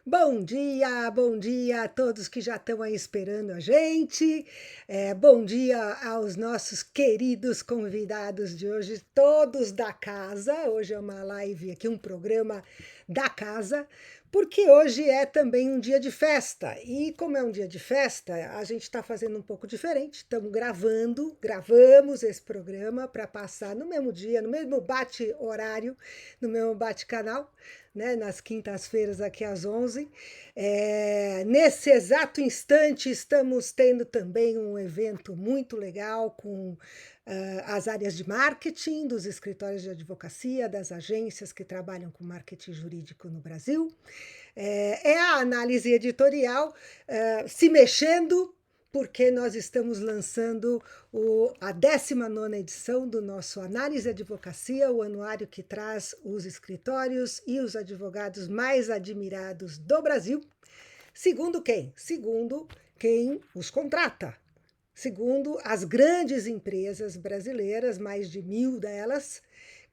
Bom dia a todos que já estão aí esperando a gente. Bom dia aos nossos queridos convidados de hoje, todos da casa. Hoje é uma live aqui, um programa da casa, porque hoje é também um dia de festa. E como é um dia de festa, a gente está fazendo um pouco diferente. Estamos gravamos esse programa para passar no mesmo dia, no mesmo bate-horário, no mesmo bate-canal, né, nas quintas-feiras aqui às 11. Nesse exato instante estamos tendo também um evento muito legal com as áreas de marketing dos escritórios de advocacia, das agências que trabalham com marketing jurídico no Brasil. É a análise editorial se mexendo, porque nós estamos lançando a 19ª edição do nosso Análise Advocacia, o anuário que traz os escritórios e os advogados mais admirados do Brasil. Segundo quem? Segundo quem os contrata. Segundo as grandes empresas brasileiras, mais de 1.000 delas,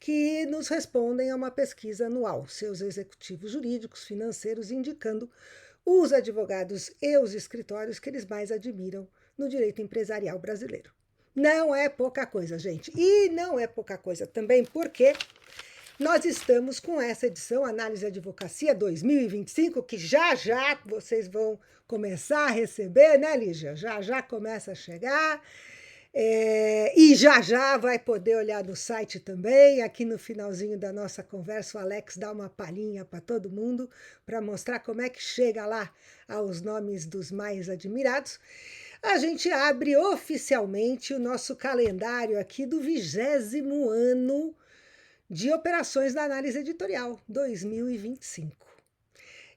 que nos respondem a uma pesquisa anual, seus executivos jurídicos, financeiros, indicando os advogados e os escritórios que eles mais admiram no direito empresarial brasileiro. Não é pouca coisa, gente. E não é pouca coisa também porque nós estamos com essa edição Análise Advocacia 2025, que já vocês vão começar a receber, né, Lígia? Já começa a chegar. E já vai poder olhar no site também. Aqui no finalzinho da nossa conversa, o Alex dá uma palhinha para todo mundo para mostrar como é que chega lá aos nomes dos mais admirados. A gente abre oficialmente o nosso calendário aqui do 20º ano de operações da análise editorial, 2025.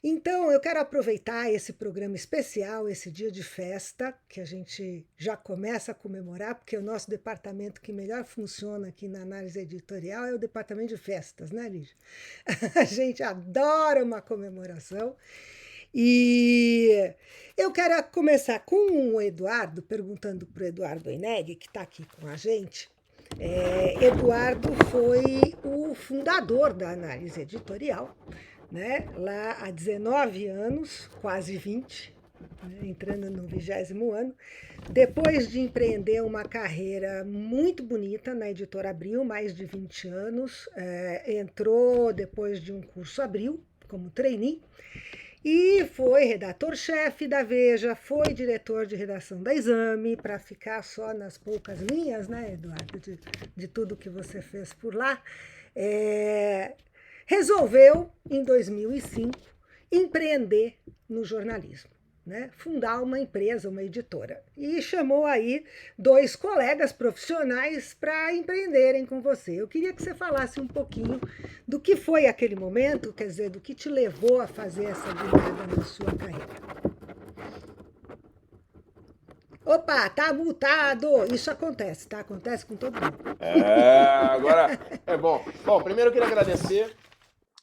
Então, eu quero aproveitar esse programa especial, esse dia de festa, que a gente já começa a comemorar, porque o nosso departamento que melhor funciona aqui na análise editorial é o departamento de festas, né, Lígia? A gente adora uma comemoração. E eu quero começar com o Eduardo, perguntando para o Eduardo Oineg, que está aqui com a gente. Eduardo foi o fundador da análise editorial, né? Lá há 19 anos, quase 20, né? Entrando no 20º ano, depois de empreender uma carreira muito bonita na Editora Abril, mais de 20 anos, entrou depois de um curso Abril, como trainee, e foi redator-chefe da Veja, foi diretor de redação da Exame, para ficar só nas poucas linhas, né, Eduardo, de tudo que você fez por lá. Resolveu, em 2005, empreender no jornalismo, né? Fundar uma empresa, uma editora. E chamou aí 2 colegas profissionais para empreenderem com você. Eu queria que você falasse um pouquinho do que foi aquele momento, quer dizer, do que te levou a fazer essa virada na sua carreira. Opa, tá multado! Isso acontece, tá? Acontece com todo mundo. Agora é bom. Bom, primeiro eu queria agradecer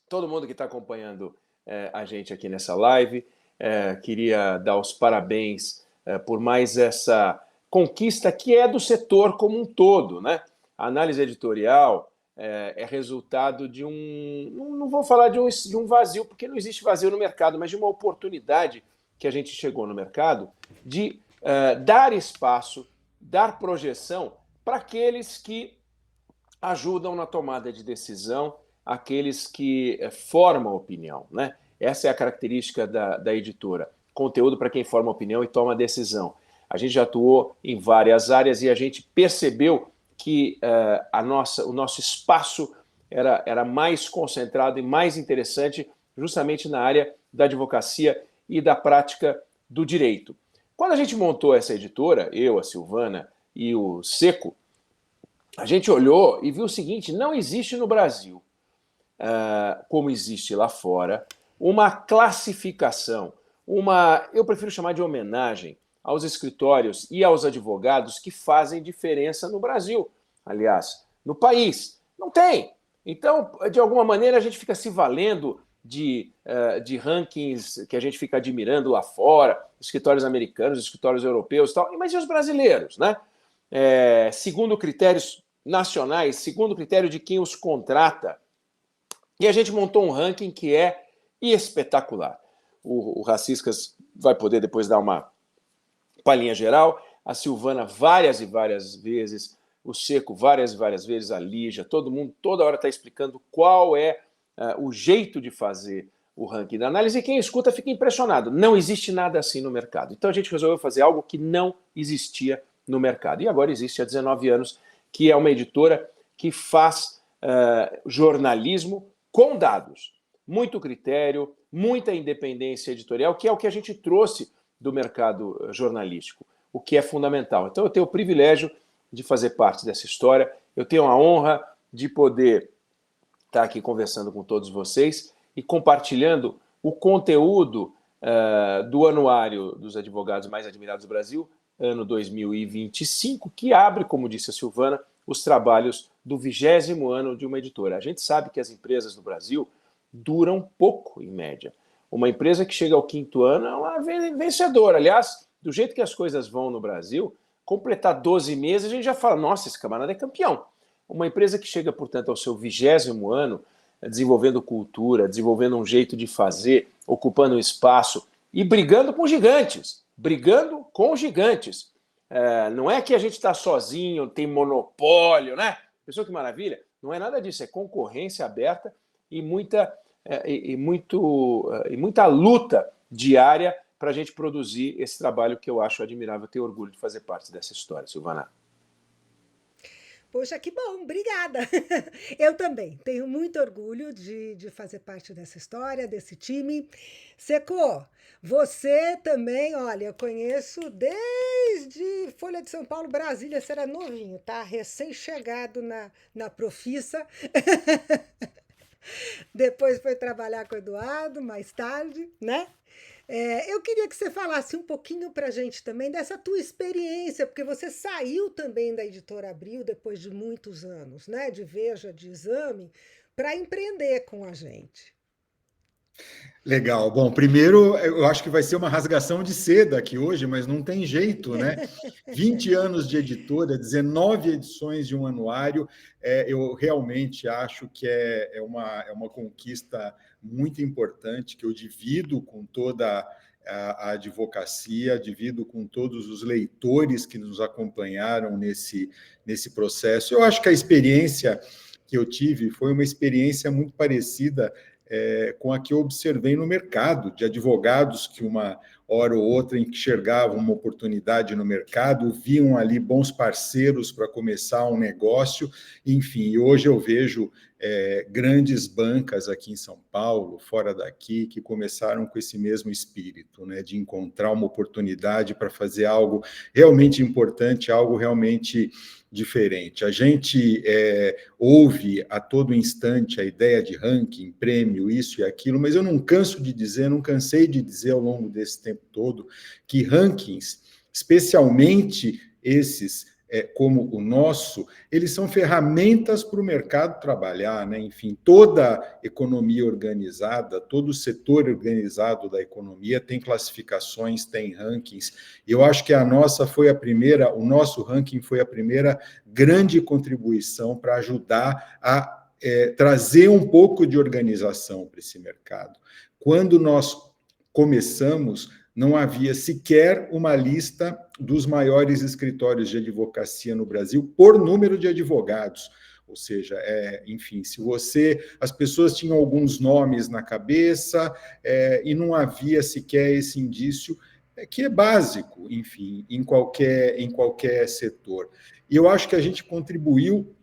todo mundo que está acompanhando a gente aqui nessa live. Queria dar os parabéns por mais essa conquista que é do setor como um todo, né? A análise editorial é resultado de não vou falar de um vazio, porque não existe vazio no mercado, mas de uma oportunidade que a gente chegou no mercado de dar espaço, dar projeção para aqueles que ajudam na tomada de decisão, aqueles que formam opinião, né? Essa é a característica da editora. Conteúdo para quem forma opinião e toma decisão. A gente já atuou em várias áreas e a gente percebeu que o nosso espaço era mais concentrado e mais interessante justamente na área da advocacia e da prática do direito. Quando a gente montou essa editora, eu, a Silvana e o Seco, a gente olhou e viu o seguinte: não existe no Brasil, como existe lá fora, uma classificação, eu prefiro chamar de homenagem aos escritórios e aos advogados que fazem diferença no Brasil. Aliás, no país. Não tem. Então, de alguma maneira, a gente fica se valendo de rankings que a gente fica admirando lá fora, escritórios americanos, escritórios europeus e tal. Mas e os brasileiros, né? Segundo critérios nacionais, segundo critério de quem os contrata. E a gente montou um ranking que é espetacular. o Raciscas vai poder depois dar uma palhinha geral, a Silvana várias e várias vezes, o Seco várias e várias vezes, a Lígia, todo mundo toda hora está explicando qual é o jeito de fazer o ranking da análise, e quem escuta fica impressionado. Não existe nada assim no mercado. Então a gente resolveu fazer algo que não existia no mercado. E agora existe há 19 anos, que é uma editora que faz jornalismo com dados. Muito critério, muita independência editorial, que é o que a gente trouxe do mercado jornalístico, o que é fundamental. Então eu tenho o privilégio de fazer parte dessa história, eu tenho a honra de poder estar aqui conversando com todos vocês e compartilhando o conteúdo do Anuário dos Advogados Mais Admirados do Brasil, ano 2025, que abre, como disse a Silvana, os trabalhos do 20º ano de uma editora. A gente sabe que as empresas no Brasil duram pouco, em média. Uma empresa que chega ao 5º ano é uma vencedora. Aliás, do jeito que as coisas vão no Brasil, completar 12 meses, a gente já fala, nossa, esse camarada é campeão. Uma empresa que chega, portanto, ao seu 20º ano, desenvolvendo cultura, desenvolvendo um jeito de fazer, ocupando um espaço e brigando com gigantes. Brigando com gigantes. Não é que a gente está sozinho, tem monopólio, né? Pessoal, que maravilha. Não é nada disso, é concorrência aberta e muita luta diária para a gente produzir esse trabalho que eu acho admirável, ter orgulho de fazer parte dessa história, Silvana. Poxa, que bom, obrigada. Eu também tenho muito orgulho de fazer parte dessa história, desse time. Seco, você também, olha, eu conheço desde Folha de São Paulo, Brasília, você era novinho, tá? Recém-chegado na profissa. Depois foi trabalhar com o Eduardo, mais tarde, né? Eu queria que você falasse um pouquinho para a gente também dessa tua experiência, porque você saiu também da Editora Abril depois de muitos anos, né? De Veja, de Exame, para empreender com a gente. Legal. Bom, primeiro, eu acho que vai ser uma rasgação de seda aqui hoje, mas não tem jeito, né? 20 anos de editora, 19 edições de um anuário, eu realmente acho que é uma conquista muito importante, que eu divido com toda a advocacia, divido com todos os leitores que nos acompanharam nesse processo. Eu acho que a experiência que eu tive foi uma experiência muito parecida com a que eu observei no mercado, de advogados que uma hora ou outra enxergavam uma oportunidade no mercado, viam ali bons parceiros para começar um negócio, enfim, hoje eu vejo grandes bancas aqui em São Paulo, fora daqui, que começaram com esse mesmo espírito, né, de encontrar uma oportunidade para fazer algo realmente importante, algo realmente diferente. A gente ouve a todo instante a ideia de ranking, prêmio, isso e aquilo, mas eu não cansei de dizer ao longo desse tempo todo que rankings, especialmente esses como o nosso, eles são ferramentas para o mercado trabalhar, né? Enfim, toda economia organizada, todo setor organizado da economia tem classificações, tem rankings. Eu acho que o nosso ranking foi a primeira grande contribuição para ajudar a trazer um pouco de organização para esse mercado. Quando nós começamos, não havia sequer uma lista dos maiores escritórios de advocacia no Brasil por número de advogados. Ou seja, enfim, as pessoas tinham alguns nomes na cabeça e não havia sequer esse indício que é básico, enfim, em qualquer setor. E eu acho que a gente contribuiu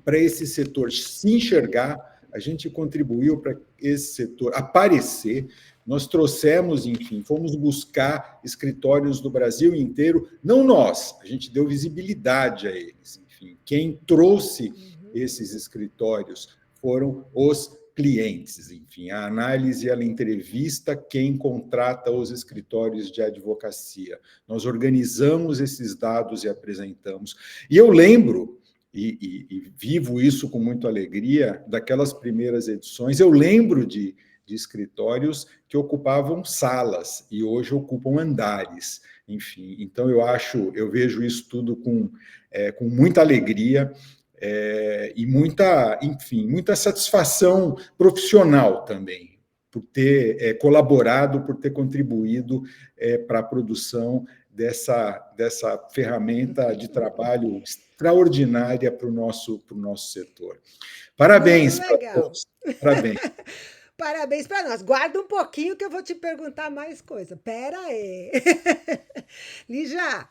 para esse setor se enxergar, a gente contribuiu para esse setor aparecer. Nós trouxemos, enfim, fomos buscar escritórios do Brasil inteiro, não nós, a gente deu visibilidade a eles. Enfim, quem trouxe esses escritórios foram os clientes, enfim, a análise, ela entrevista quem contrata os escritórios de advocacia. Nós organizamos esses dados e apresentamos. E eu lembro, e vivo isso com muita alegria, daquelas primeiras edições, eu lembro de escritórios que ocupavam salas e hoje ocupam andares. Enfim, então eu vejo isso tudo com muita alegria e muita satisfação profissional também. por ter colaborado, por ter contribuído para a produção dessa ferramenta de trabalho extraordinária para o nosso setor. Parabéns para todos. Parabéns. Parabéns para nós. Guarda um pouquinho que eu vou te perguntar mais coisa. Pera aí. Lígia,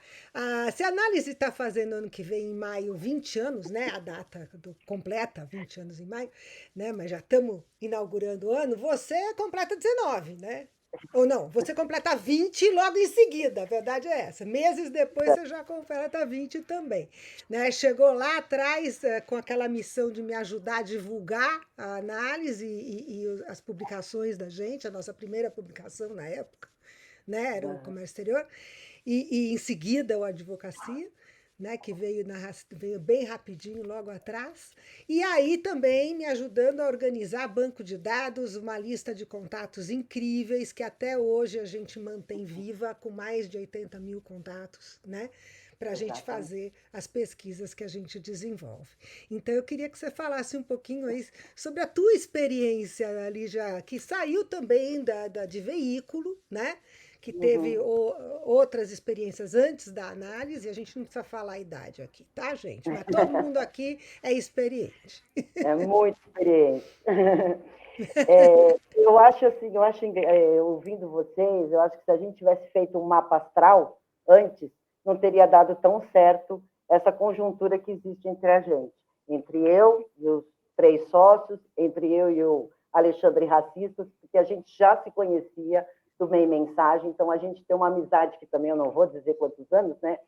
se a análise está fazendo ano que vem, em maio, 20 anos, né? A data completa, 20 anos em maio, né? Mas já estamos inaugurando o ano, você completa 19, né? Ou não, você completa 20 logo em seguida, a verdade é essa. Meses depois você já completa 20 também. Né? Chegou lá atrás com aquela missão de me ajudar a divulgar a análise e as publicações da gente, a nossa primeira publicação na época, né? Era o Comércio Exterior, e em seguida o Advocacia, né, que veio bem rapidinho logo atrás, e aí também me ajudando a organizar banco de dados, uma lista de contatos incríveis que até hoje a gente mantém viva, com mais de 80 mil contatos, né, para a gente fazer as pesquisas que a gente desenvolve. Então eu queria que você falasse um pouquinho aí sobre a tua experiência ali, já que saiu também de veículo, né? Que teve outras experiências antes da análise, a gente não precisa falar a idade aqui, tá, gente? Mas todo mundo aqui é experiente. É muito experiente. Eu acho assim, ouvindo vocês, eu acho que se a gente tivesse feito um mapa astral antes, não teria dado tão certo essa conjuntura que existe entre a gente, entre eu e os 3 sócios, entre eu e o Alexandre Racistas, porque a gente já se conhecia do Meio Mensagem, então a gente tem uma amizade que também eu não vou dizer quantos anos, né,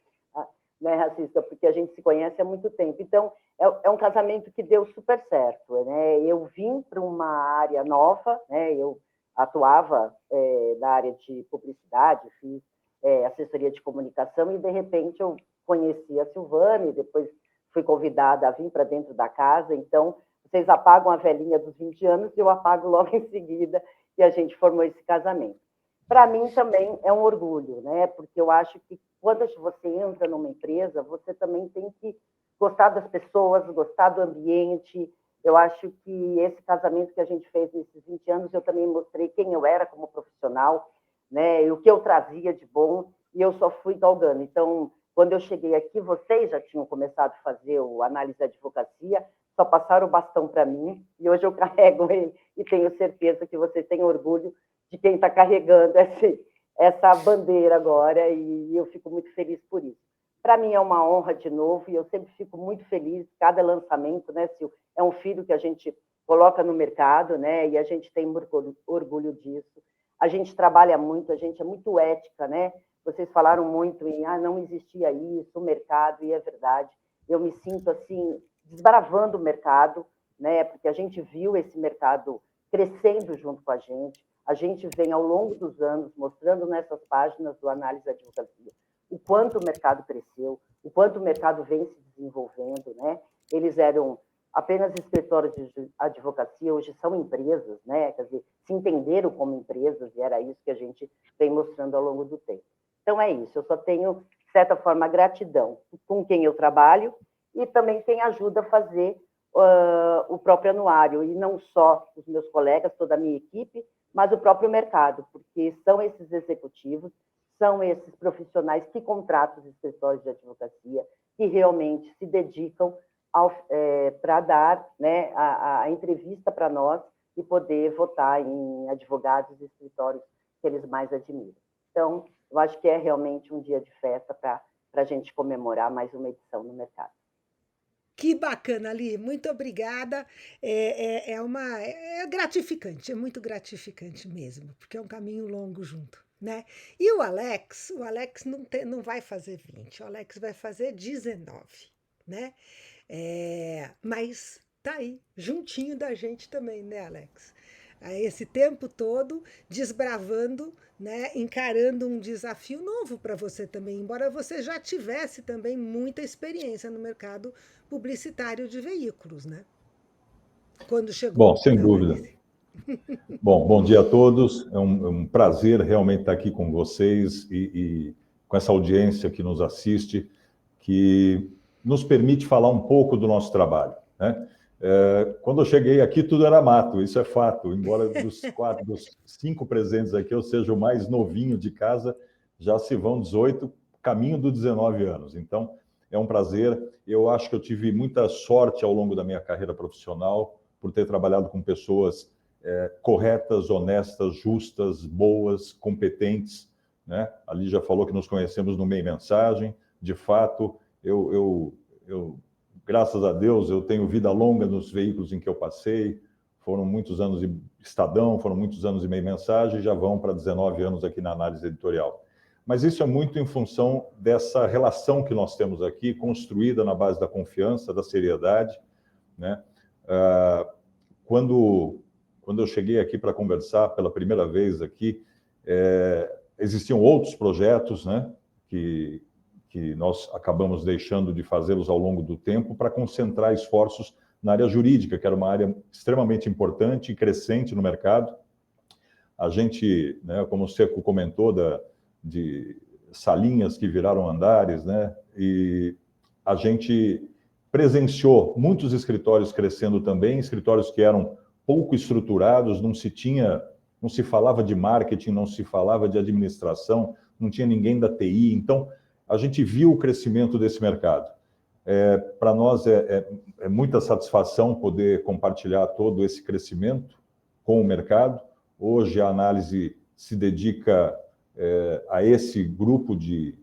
Racista, porque a gente se conhece há muito tempo. Então, é um casamento que deu super certo, né? Eu vim para uma área nova, né? Eu atuava na área de publicidade, fiz assessoria de comunicação e, de repente, eu conheci a Silvana e depois fui convidada a vir para dentro da casa. Então, vocês apagam a velhinha dos 20 anos e eu apago logo em seguida e a gente formou esse casamento. Para mim também é um orgulho, né? Porque eu acho que quando você entra numa empresa, você também tem que gostar das pessoas, gostar do ambiente. Eu acho que esse casamento que a gente fez nesses 20 anos, eu também mostrei quem eu era como profissional, né? E o que eu trazia de bom, e eu só fui galgando. Então, quando eu cheguei aqui, vocês já tinham começado a fazer o análise da advocacia, só passaram o bastão para mim, e hoje eu carrego ele, e tenho certeza que vocês têm orgulho de quem está carregando essa bandeira agora, e eu fico muito feliz por isso. Para mim é uma honra de novo, e eu sempre fico muito feliz, cada lançamento, né, Sil? É um filho que a gente coloca no mercado, né, e a gente tem orgulho disso. A gente trabalha muito, a gente é muito ética, né? Vocês falaram muito em, não existia isso, o mercado, e é verdade. Eu me sinto, assim, desbravando o mercado, né, porque a gente viu esse mercado crescendo junto com a gente vem ao longo dos anos mostrando nessas páginas do Análise da Advocacia o quanto o mercado cresceu, o quanto o mercado vem se desenvolvendo, né? Eles eram apenas escritórios de advocacia, hoje são empresas, né? Quer dizer, se entenderam como empresas, e era isso que a gente vem mostrando ao longo do tempo. Então é isso, eu só tenho, de certa forma, gratidão com quem eu trabalho e também quem ajuda a fazer o próprio anuário, e não só os meus colegas, toda a minha equipe, mas o próprio mercado, porque são esses executivos, são esses profissionais que contratam os escritórios de advocacia, que realmente se dedicam para dar, né, a entrevista para nós e poder votar em advogados e escritórios que eles mais admiram. Então, eu acho que é realmente um dia de festa para a gente comemorar mais uma edição no mercado. Que bacana, Ali, muito obrigada. É gratificante, é muito gratificante mesmo, porque é um caminho longo junto, né? E o Alex não vai fazer 20, o Alex vai fazer 19, né? Mas tá aí, juntinho da gente também, né, Alex? Esse tempo todo desbravando, né, encarando um desafio novo para você também, embora você já tivesse também muita experiência no mercado publicitário de veículos, né? Quando chegou. Bom, sem dúvida. Bom dia a todos. É um prazer realmente estar aqui com vocês e com essa audiência que nos assiste, que nos permite falar um pouco do nosso trabalho, né? Quando eu cheguei aqui, tudo era mato, isso é fato. Embora dos 5 presentes aqui, eu seja o mais novinho de casa, já se vão 18, caminho dos 19 anos. Então, é um prazer. Eu acho que eu tive muita sorte ao longo da minha carreira profissional por ter trabalhado com pessoas corretas, honestas, justas, boas, competentes, né? A Lígia falou que nos conhecemos no Meio Mensagem. De fato, eu graças a Deus, eu tenho vida longa nos veículos em que eu passei. Foram muitos anos de Estadão, foram muitos anos de Meio Mensagem, já vão para 19 anos aqui na análise editorial. Mas isso é muito em função dessa relação que nós temos aqui, construída na base da confiança, da seriedade, né? Quando eu cheguei aqui para conversar pela primeira vez aqui, existiam outros projetos, né, que nós acabamos deixando de fazê-los ao longo do tempo para concentrar esforços na área jurídica, que era uma área extremamente importante e crescente no mercado. A gente, né, como o Seco comentou, de salinhas que viraram andares, né, e a gente presenciou muitos escritórios crescendo também, escritórios que eram pouco estruturados, não se falava de marketing, não se falava de administração, não tinha ninguém da TI. Então, a gente viu o crescimento desse mercado. Para nós é muita satisfação poder compartilhar todo esse crescimento com o mercado. Hoje a análise se dedica a esse grupo de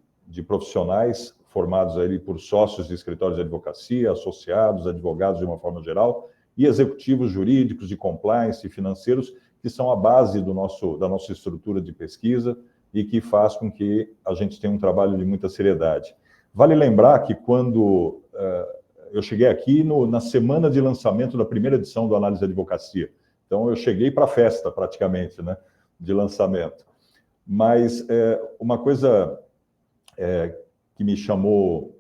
profissionais formados ali por sócios de escritórios de advocacia, associados, advogados de uma forma geral, e executivos jurídicos, de compliance e financeiros, que são a base da nossa estrutura de pesquisa e que faz com que a gente tenha um trabalho de muita seriedade. Vale lembrar que quando eu cheguei aqui na semana de lançamento da primeira edição do Análise de Advocacia, então eu cheguei para a festa, praticamente, né, de lançamento. Mas uma coisa que me chamou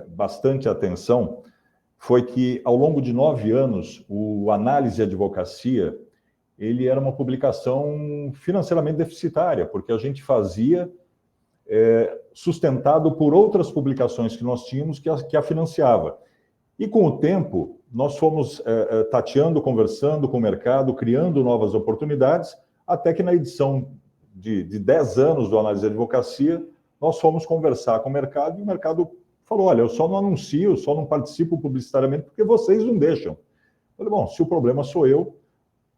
bastante a atenção foi que, ao longo de 9 anos, o Análise de Advocacia ele era uma publicação financeiramente deficitária, porque a gente fazia sustentado por outras publicações que nós tínhamos que a financiava. E, com o tempo, nós fomos tateando, conversando com o mercado, criando novas oportunidades, até que na edição de 10 anos do Análise de Advocacia, nós fomos conversar com o mercado, e o mercado falou: olha, eu só não anuncio, só não participo publicitariamente porque vocês não deixam. Eu falei: bom, se o problema sou eu,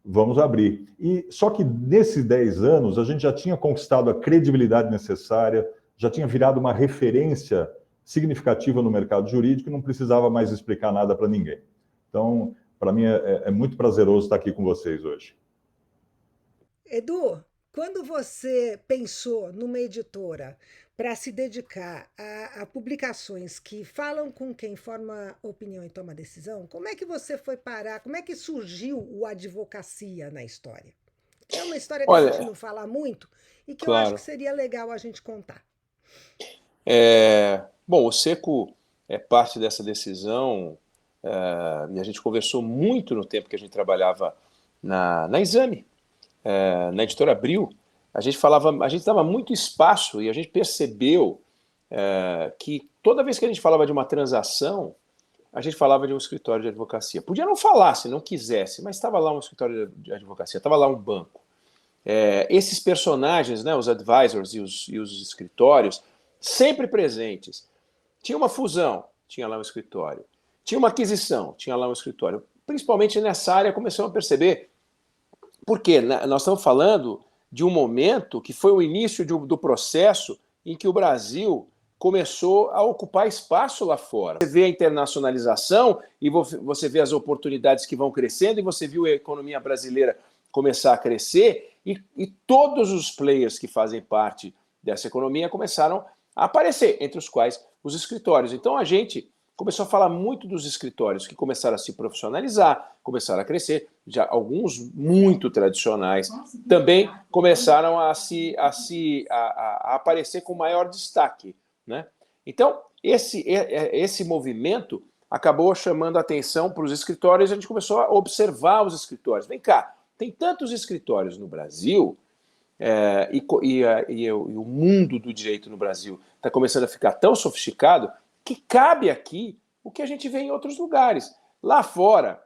vamos abrir. E só que nesses 10 anos, a gente já tinha conquistado a credibilidade necessária, já tinha virado uma referência significativa no mercado jurídico e não precisava mais explicar nada para ninguém. Então, para mim, é muito prazeroso estar aqui com vocês hoje. Edu, quando você pensou numa editora para se dedicar a publicações que falam com quem forma opinião e toma decisão, como é que você foi parar? Como é que surgiu o Advocacia na história? É uma história que a gente não fala muito e que eu acho que seria legal a gente contar. Bom, o Seco é parte dessa decisão e a gente conversou muito no tempo que a gente trabalhava na Exame, na Editora Abril. A gente dava muito espaço e a gente percebeu que toda vez que a gente falava de uma transação, a gente falava de um escritório de advocacia. Podia não falar, se não quisesse, mas estava lá um escritório de advocacia, estava lá um banco. Esses personagens, né, os advisors e os escritórios, sempre presentes. Tinha uma fusão, tinha lá um escritório. Tinha uma aquisição, tinha lá um escritório. Principalmente nessa área, começamos a perceber. Porque nós estamos falando de um momento que foi o início do processo em que o Brasil começou a ocupar espaço lá fora. Você vê a internacionalização e você vê as oportunidades que vão crescendo e você viu a economia brasileira começar a crescer e todos os players que fazem parte dessa economia começaram a aparecer, entre os quais os escritórios. Então a gente começou a falar muito dos escritórios que começaram a se profissionalizar, começaram a crescer, já alguns muito tradicionais também começaram a aparecer com maior destaque, né? Então, esse movimento acabou chamando a atenção para os escritórios e a gente começou a observar os escritórios. Vem cá, tem tantos escritórios no Brasil e o mundo do direito no Brasil está começando a ficar tão sofisticado que cabe aqui o que a gente vê em outros lugares. Lá fora,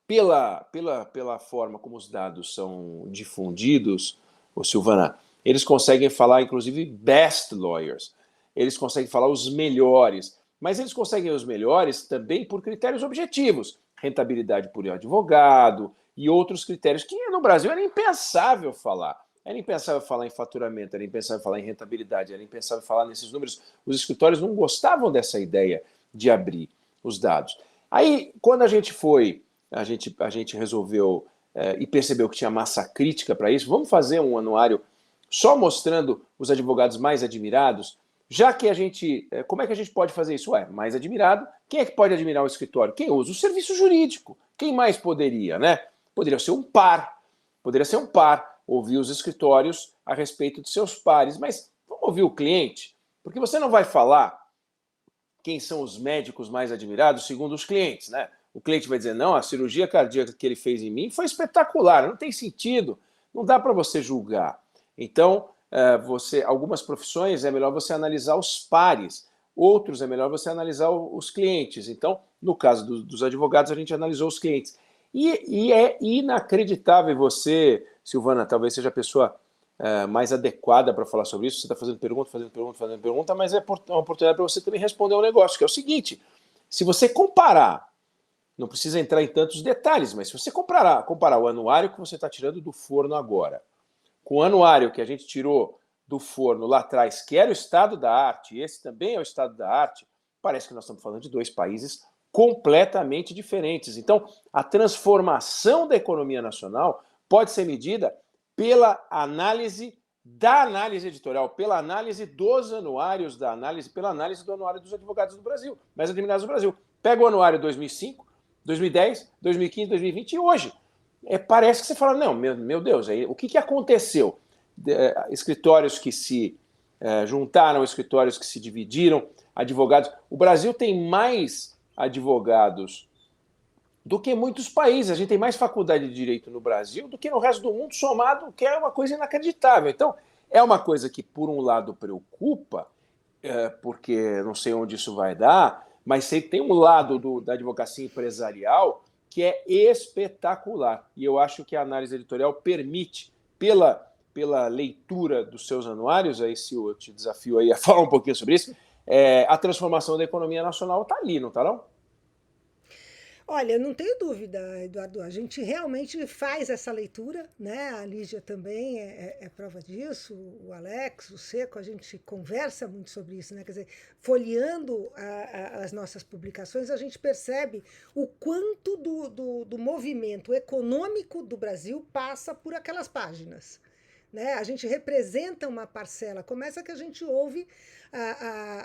pela forma como os dados são difundidos, ô Silvana, eles conseguem falar, inclusive, best lawyers. Eles conseguem falar os melhores. Mas eles conseguem os melhores também por critérios objetivos. Rentabilidade por advogado e outros critérios que no Brasil era impensável falar. Era impensável falar em faturamento, era impensável falar em rentabilidade, era impensável falar nesses números. Os escritórios não gostavam dessa ideia de abrir os dados. Aí, quando a gente resolveu e percebeu que tinha massa crítica para isso, vamos fazer um anuário só mostrando os advogados mais admirados, já que a gente... Como é que a gente pode fazer isso? Mais admirado, quem é que pode admirar o escritório? Quem usa o serviço jurídico. Quem mais poderia, né? Poderia ser um par, ouvir os escritórios a respeito de seus pares, mas vamos ouvir o cliente, porque você não vai falar quem são os médicos mais admirados segundo os clientes, né? O cliente vai dizer, não, a cirurgia cardíaca que ele fez em mim foi espetacular, não tem sentido, não dá para você julgar. Então, algumas profissões é melhor você analisar os pares, outros é melhor você analisar os clientes. Então, no caso dos advogados, a gente analisou os clientes. E é inacreditável você, Silvana, talvez seja a pessoa mais adequada para falar sobre isso. Você está fazendo pergunta, mas é uma oportunidade para você também responder um negócio, que é o seguinte: se você comparar, não precisa entrar em tantos detalhes, mas se você comparar o anuário que você está tirando do forno agora, com o anuário que a gente tirou do forno lá atrás, que era o estado da arte, e esse também é o estado da arte, parece que nós estamos falando de dois países completamente diferentes. Então, a transformação da economia nacional pode ser medida pela análise da análise editorial, pela análise dos anuários pela análise do anuário dos advogados do Brasil, mais admirados do Brasil. Pega o anuário 2005, 2010, 2015, 2020 e hoje. Parece que você fala, não, meu Deus, o que aconteceu? Escritórios que se juntaram, escritórios que se dividiram, advogados. O Brasil tem mais advogados do que muitos países. A gente tem mais faculdade de direito no Brasil do que no resto do mundo somado, que é uma coisa inacreditável. Então, é uma coisa que, por um lado, preocupa, porque não sei onde isso vai dar, mas tem um lado da advocacia empresarial que é espetacular. E eu acho que a análise editorial permite, pela leitura dos seus anuários, aí se eu te desafio aí a falar um pouquinho sobre isso, a transformação da economia nacional está ali, não está não? Olha, não tenho dúvida, Eduardo. A gente realmente faz essa leitura, né? A Lígia também é prova disso, o Alex, o Seco, a gente conversa muito sobre isso, né? Quer dizer, folheando as nossas publicações, a gente percebe o quanto do movimento econômico do Brasil passa por aquelas páginas. Né? A gente representa uma parcela. Começa que a gente ouve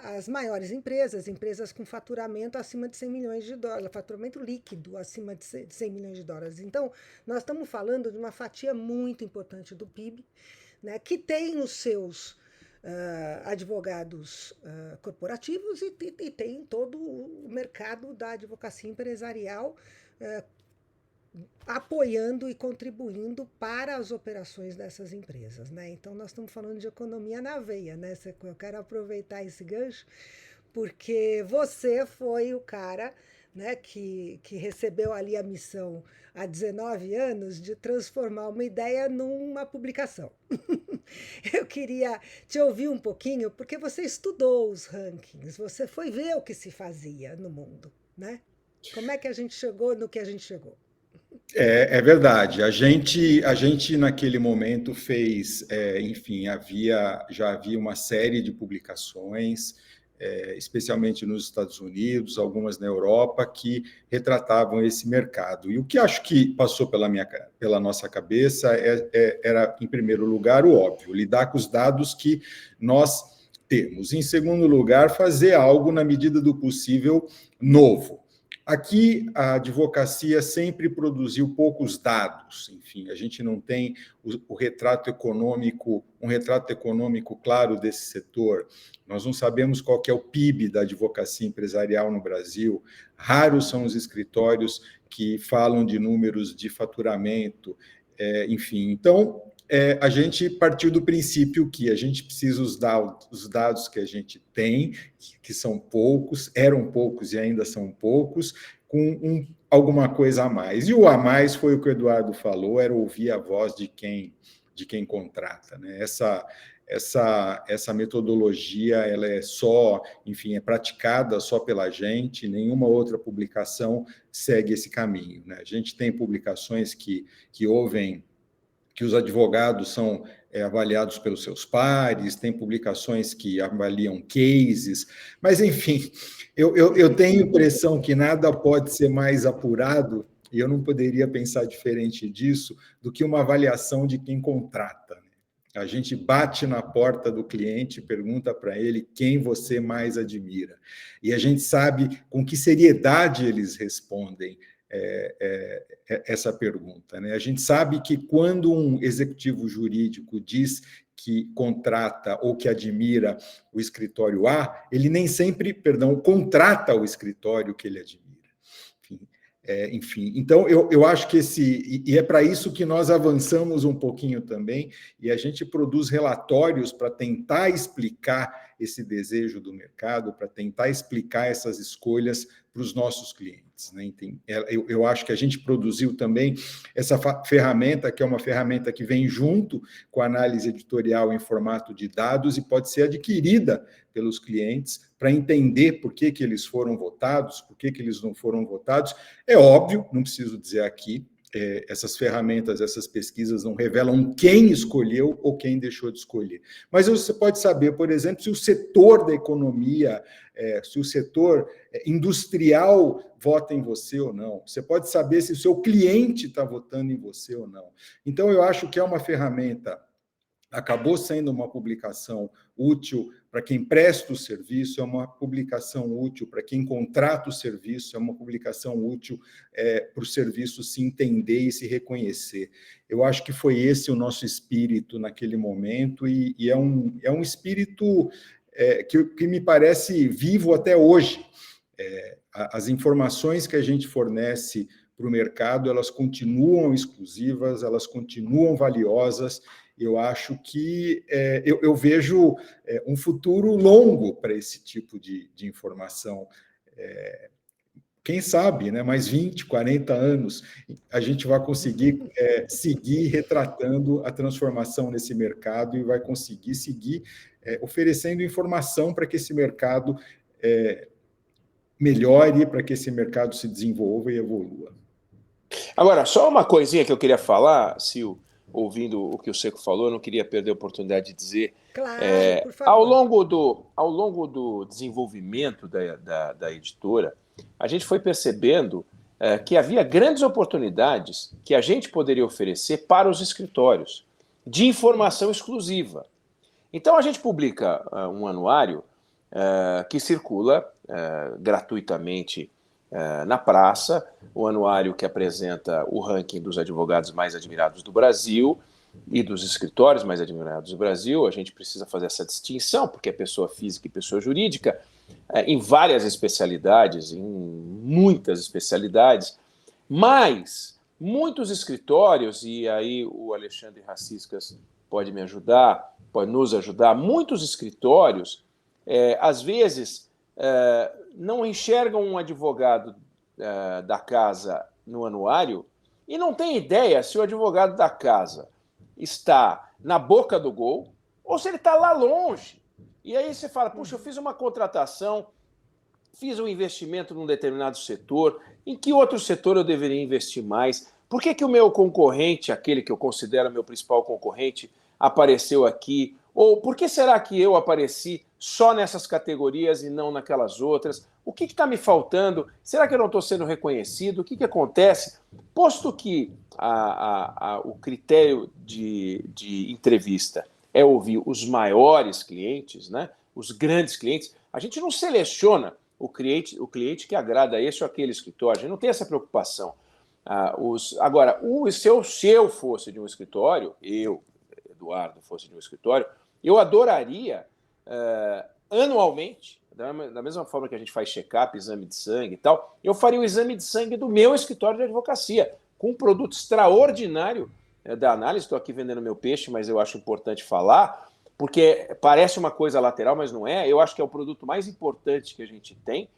as maiores empresas com faturamento acima de 100 milhões de dólares, faturamento líquido acima de 100 milhões de dólares. Então, nós estamos falando de uma fatia muito importante do PIB, né, que tem os seus advogados corporativos e tem todo o mercado da advocacia empresarial apoiando e contribuindo para as operações dessas empresas, né? Então, nós estamos falando de economia na veia, né? Eu quero aproveitar esse gancho, porque você foi o cara, né, que recebeu ali a missão há 19 anos de transformar uma ideia numa publicação. Eu queria te ouvir um pouquinho, porque você estudou os rankings, você foi ver o que se fazia no mundo, né? Como é que a gente chegou no que a gente chegou? É verdade. A gente naquele momento fez, enfim, já havia uma série de publicações, especialmente nos Estados Unidos, algumas na Europa, que retratavam esse mercado. E o que acho que passou pela nossa cabeça era, em primeiro lugar, o óbvio, lidar com os dados que nós temos. Em segundo lugar, fazer algo na medida do possível novo. Aqui, a advocacia sempre produziu poucos dados, enfim, a gente não tem um retrato econômico claro desse setor, nós não sabemos qual que é o PIB da advocacia empresarial no Brasil, raros são os escritórios que falam de números de faturamento, enfim, então, a gente partiu do princípio que a gente precisa usar os dados que a gente tem, que são poucos, eram poucos e ainda são poucos, com alguma coisa a mais. E o a mais foi o que o Eduardo falou, era ouvir a voz de quem contrata, né? Essa metodologia, ela é só, enfim, é praticada só pela gente, nenhuma outra publicação segue esse caminho, né? A gente tem publicações que ouvem que os advogados são avaliados pelos seus pares, tem publicações que avaliam cases, mas, enfim, eu tenho a impressão que nada pode ser mais apurado, e eu não poderia pensar diferente disso, do que uma avaliação de quem contrata. A gente bate na porta do cliente, pergunta para ele quem você mais admira. E a gente sabe com que seriedade eles respondem essa pergunta, né? A gente sabe que quando um executivo jurídico diz que contrata ou que admira o escritório A, ele nem sempre, contrata o escritório que ele admira. Enfim, então eu acho que e é para isso que nós avançamos um pouquinho também, e a gente produz relatórios para tentar explicar esse desejo do mercado, para tentar explicar essas escolhas para os nossos clientes, né? Eu acho que a gente produziu também essa ferramenta, que é uma ferramenta que vem junto com a análise editorial em formato de dados e pode ser adquirida pelos clientes para entender por que eles foram votados, por que eles não foram votados. É óbvio, não preciso dizer aqui, essas ferramentas, essas pesquisas não revelam quem escolheu ou quem deixou de escolher. Mas você pode saber, por exemplo, se o setor da economia, se o setor industrial vota em você ou não. Você pode saber se o seu cliente está votando em você ou não. Então, eu acho que é uma ferramenta, acabou sendo uma publicação útil para quem presta o serviço, é uma publicação útil para quem contrata o serviço, é uma publicação útil para o serviço se entender e se reconhecer. Eu acho que foi esse o nosso espírito naquele momento, e é um espírito que me parece vivo até hoje. As informações que a gente fornece para o mercado, elas continuam exclusivas, elas continuam valiosas. Eu acho que eu vejo um futuro longo para esse tipo de informação. Quem sabe, né, mais 20, 40 anos, a gente vai conseguir seguir retratando a transformação nesse mercado e vai conseguir seguir oferecendo informação para que esse mercado melhore, para que esse mercado se desenvolva e evolua. Agora, só uma coisinha que eu queria falar, Sil, ouvindo o que o Seco falou, eu não queria perder a oportunidade de dizer. Claro, por favor. Ao longo do desenvolvimento da editora, a gente foi percebendo que havia grandes oportunidades que a gente poderia oferecer para os escritórios, de informação exclusiva. Então, a gente publica um anuário que circula gratuitamente na praça, o anuário que apresenta o ranking dos advogados mais admirados do Brasil e dos escritórios mais admirados do Brasil. A gente precisa fazer essa distinção, porque é pessoa física e pessoa jurídica, em várias especialidades, em muitas especialidades, mas muitos escritórios, e aí o Alexandre Raciscas pode me ajudar, pode nos ajudar, muitos escritórios, às vezes, não enxergam um advogado da casa no anuário e não tem ideia se o advogado da casa está na boca do gol ou se ele está lá longe. E aí você fala, puxa, eu fiz uma contratação, fiz um investimento num determinado setor, em que outro setor eu deveria investir mais? Por que o meu concorrente, aquele que eu considero meu principal concorrente, apareceu aqui? Ou por que será que eu apareci só nessas categorias e não naquelas outras? O que está me faltando? Será que eu não estou sendo reconhecido? O que acontece? Posto que o critério de entrevista é ouvir os maiores clientes, né? Os grandes clientes, a gente não seleciona o cliente que agrada a esse ou aquele escritório, a gente não tem essa preocupação. Agora, se eu fosse de um escritório, Eduardo, fosse de um escritório, eu adoraria, anualmente, da mesma forma que a gente faz check-up, exame de sangue e tal, eu faria o exame de sangue do meu escritório de advocacia, com um produto extraordinário da análise. Estou aqui vendendo meu peixe, mas eu acho importante falar, porque parece uma coisa lateral, mas não é. Eu acho que é o produto mais importante que a gente tem,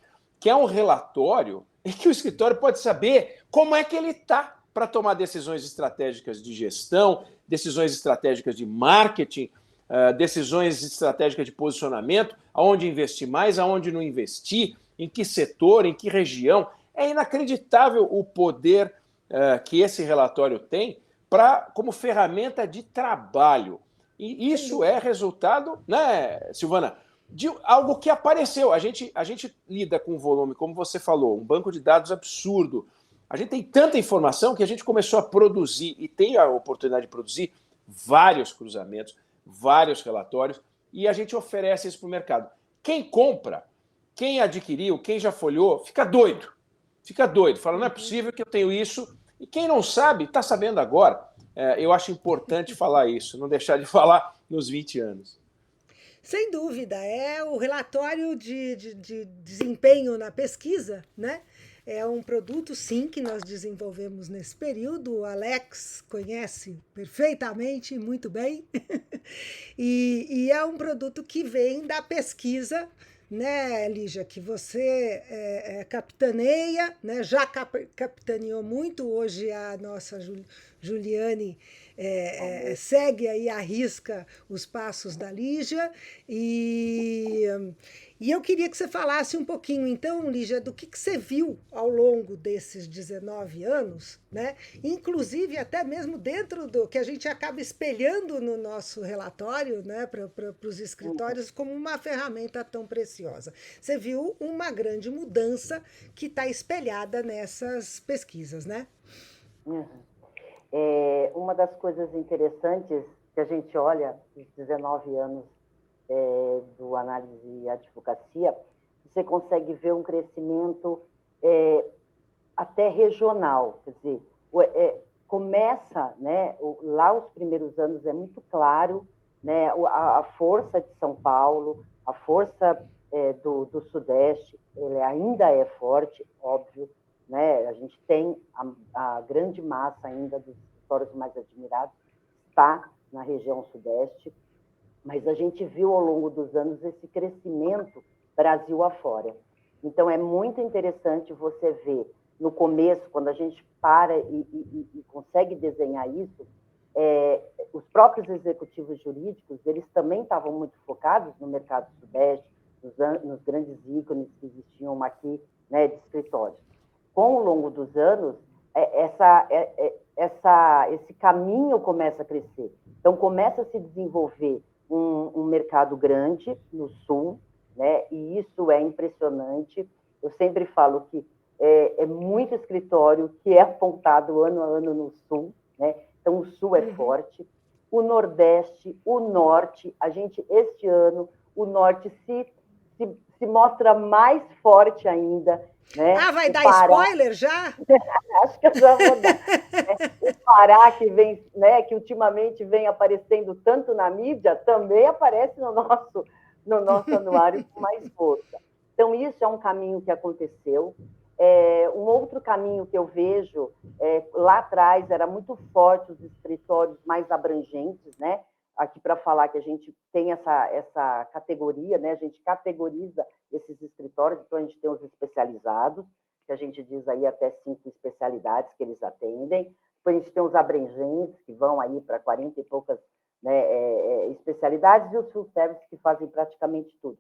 que é um relatório em que o escritório pode saber como é que ele está para tomar decisões estratégicas de gestão, decisões estratégicas de marketing, decisões estratégicas de posicionamento, aonde investir mais, aonde não investir, em que setor, em que região. É inacreditável o poder que esse relatório tem como ferramenta de trabalho. E isso é resultado, né, Silvana, de algo que apareceu. A gente lida com um volume, como você falou, um banco de dados absurdo. A gente tem tanta informação que a gente começou a produzir, e tem a oportunidade de produzir vários cruzamentos, vários relatórios, e a gente oferece isso para o mercado. Quem compra, quem adquiriu, quem já folheou, fica doido. Fica doido. Fala, não é possível que eu tenho isso. E quem não sabe, está sabendo agora. Eu acho importante falar isso, não deixar de falar nos 20 anos. Sem dúvida, é o relatório de desempenho na pesquisa, né? É um produto, sim, que nós desenvolvemos nesse período. O Alex conhece perfeitamente, muito bem. E é um produto que vem da pesquisa, né, Lígia, que você capitaneia, né? Já capitaneou muito, hoje a nossa Juliane segue aí à risca os passos da Lígia, e eu queria que você falasse um pouquinho, então, Lígia, do que você viu ao longo desses 19 anos, né? Inclusive até mesmo dentro do que a gente acaba espelhando no nosso relatório, né, para os escritórios, como uma ferramenta tão preciosa. Você viu uma grande mudança que está espelhada nessas pesquisas, né? Uma das coisas interessantes que a gente olha nos 19 anos do análise e advocacia, você consegue ver um crescimento até regional, quer dizer, começa, né, lá os primeiros anos é muito claro, né, a força de São Paulo, a força do Sudeste, ele ainda é forte, óbvio, né? A gente tem a grande massa ainda dos escritórios mais admirados, está na região Sudeste, mas a gente viu ao longo dos anos esse crescimento Brasil afora. Então, é muito interessante você ver, no começo, quando a gente para e consegue desenhar isso, os próprios executivos jurídicos, eles também estavam muito focados no mercado Sudeste, nos grandes ícones que existiam aqui, né, de escritórios. Com o longo dos anos, esse caminho começa a crescer. Então, começa a se desenvolver um mercado grande no Sul, né? E isso é impressionante. Eu sempre falo que é muito escritório que é apontado ano a ano no Sul, né? Então, o Sul é forte. O Nordeste, o Norte, este ano, o Norte se mostra mais forte ainda, né? Ah, vai dar spoiler já? Acho que eu já vou dar. O Pará, que vem, né, que ultimamente vem aparecendo tanto na mídia, também aparece no nosso anuário com mais força. Então, isso é um caminho que aconteceu. Um outro caminho que eu vejo, lá atrás era muito forte os escritórios mais abrangentes, né? Aqui para falar que a gente tem essa categoria, né? A gente categoriza esses escritórios, então a gente tem os especializados, que a gente diz aí até 5 especialidades que eles atendem. Depois a gente tem os abrangentes, que vão aí para 40 e poucas, né, especialidades, e os full service, que fazem praticamente tudo.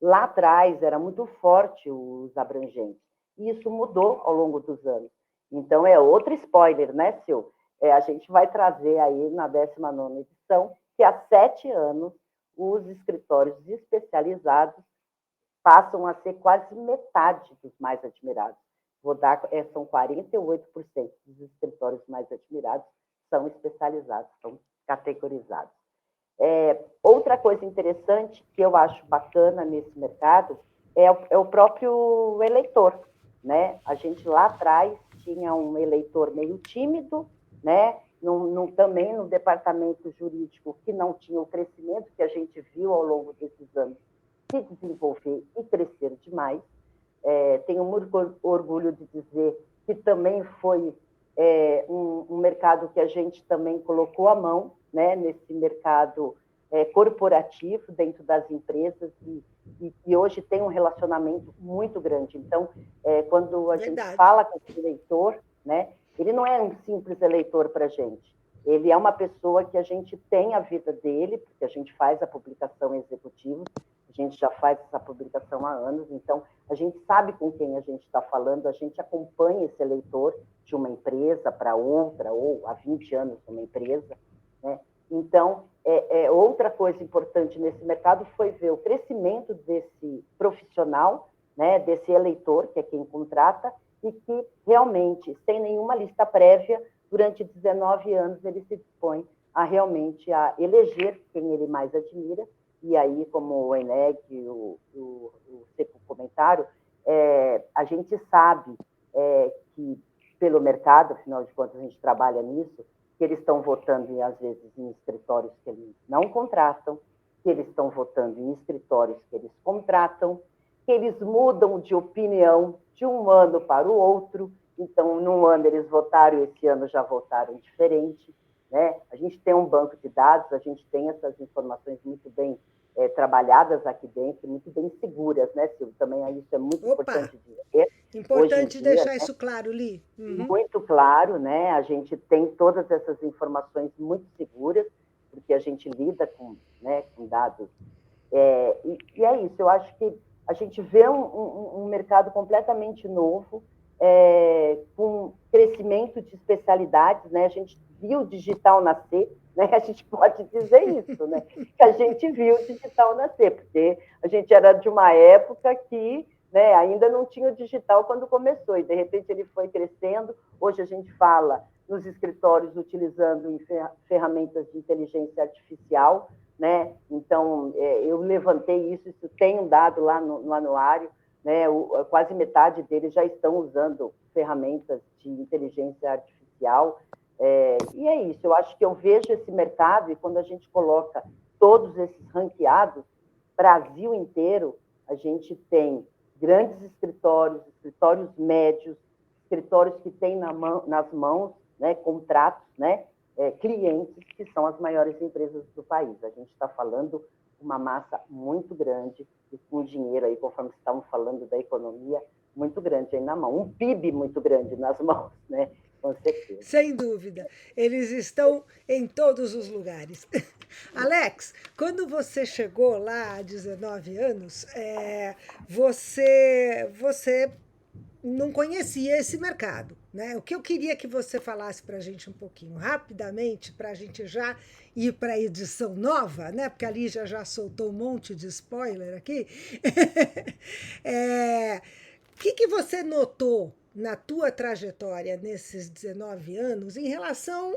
Lá atrás era muito forte os abrangentes, e isso mudou ao longo dos anos. Então, é outro spoiler, né, Sil? A gente vai trazer aí na 19ª edição, que há 7 anos os escritórios especializados passam a ser quase metade dos mais admirados. Vou dar, são 48% dos escritórios mais admirados são especializados, são categorizados. Outra coisa interessante que eu acho bacana nesse mercado é o próprio eleitor, né? A gente lá atrás tinha um eleitor meio tímido, né? Também no departamento jurídico, que não tinha o crescimento que a gente viu ao longo desses anos se desenvolver e crescer demais. Tenho muito orgulho de dizer que também foi um mercado que a gente também colocou a mão, né, nesse mercado corporativo dentro das empresas e hoje tem um relacionamento muito grande. Então, quando a gente fala com esse eleitor, né, ele não é um simples eleitor para a gente. Ele é uma pessoa que a gente tem a vida dele, porque a gente faz a publicação executiva, a gente já faz essa publicação há anos, então a gente sabe com quem a gente está falando, a gente acompanha esse eleitor de uma empresa para outra, ou há 20 anos numa empresa, né? Então, outra coisa importante nesse mercado foi ver o crescimento desse profissional, né, desse eleitor, que é quem contrata, e que realmente, sem nenhuma lista prévia, durante 19 anos ele se dispõe a realmente a eleger quem ele mais admira. E aí, como o Eneg, o Seco comentaram, a gente sabe que, pelo mercado, afinal de contas a gente trabalha nisso, que eles estão votando, às vezes, em escritórios que eles não contratam, que eles estão votando em escritórios que eles contratam, que eles mudam de opinião de um ano para o outro. Então, num ano eles votaram, esse ano já votaram diferente, né? A gente tem um banco de dados, a gente tem essas informações muito bem trabalhadas aqui dentro, muito bem seguras, né, Silvio? Também isso é muito importante dizer. Importante deixar isso claro, Li. Uhum. Muito claro, né? A gente tem todas essas informações muito seguras, porque a gente lida com, né, com dados. E é isso, eu acho que a gente vê um mercado completamente novo, com crescimento de especialidades, né? A gente viu o digital nascer, né? A gente pode dizer isso, né? Que a gente viu o digital nascer, porque a gente era de uma época que, né, ainda não tinha o digital quando começou, e de repente ele foi crescendo. Hoje a gente fala nos escritórios utilizando ferramentas de inteligência artificial, né? Então, eu levantei isso tem um dado lá no anuário, né? Quase metade deles já estão usando ferramentas de inteligência artificial. E é isso, eu acho que eu vejo esse mercado, e quando a gente coloca todos esses ranqueados, Brasil inteiro, a gente tem grandes escritórios médios, escritórios que têm nas mãos, né, contratos, né, clientes que são as maiores empresas do país. A gente está falando uma massa muito grande, e com dinheiro aí, conforme estavam falando da economia, muito grande aí na mão, um PIB muito grande nas mãos, né? Com certeza. Sem dúvida. Eles estão em todos os lugares. Alex, quando você chegou lá há 19 anos, você não conhecia esse mercado, né? O que eu queria que você falasse para a gente um pouquinho, rapidamente, para a gente já ir para a edição nova, né? Porque a Lígia já soltou um monte de spoiler aqui. O que você notou na tua trajetória nesses 19 anos em relação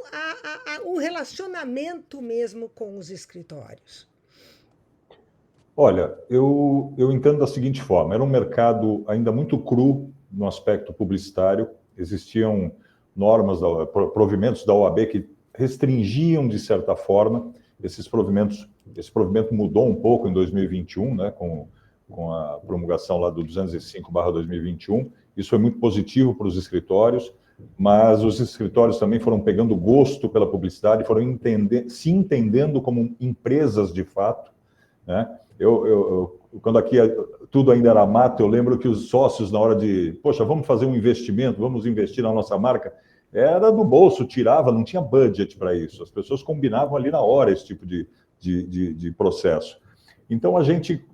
ao relacionamento mesmo com os escritórios? Olha, eu entendo da seguinte forma, era um mercado ainda muito cru no aspecto publicitário, existiam normas, provimentos da OAB que restringiam de certa forma esse provimento mudou um pouco em 2021, né, com a promulgação lá do 205/2021, isso foi muito positivo para os escritórios, mas os escritórios também foram pegando gosto pela publicidade, foram se entendendo como empresas de fato, né? Quando aqui tudo ainda era mato, eu lembro que os sócios, na hora de, poxa, vamos fazer um investimento, vamos investir na nossa marca, era do bolso, tirava, não tinha budget para isso. As pessoas combinavam ali na hora esse tipo de processo. Então, a gente,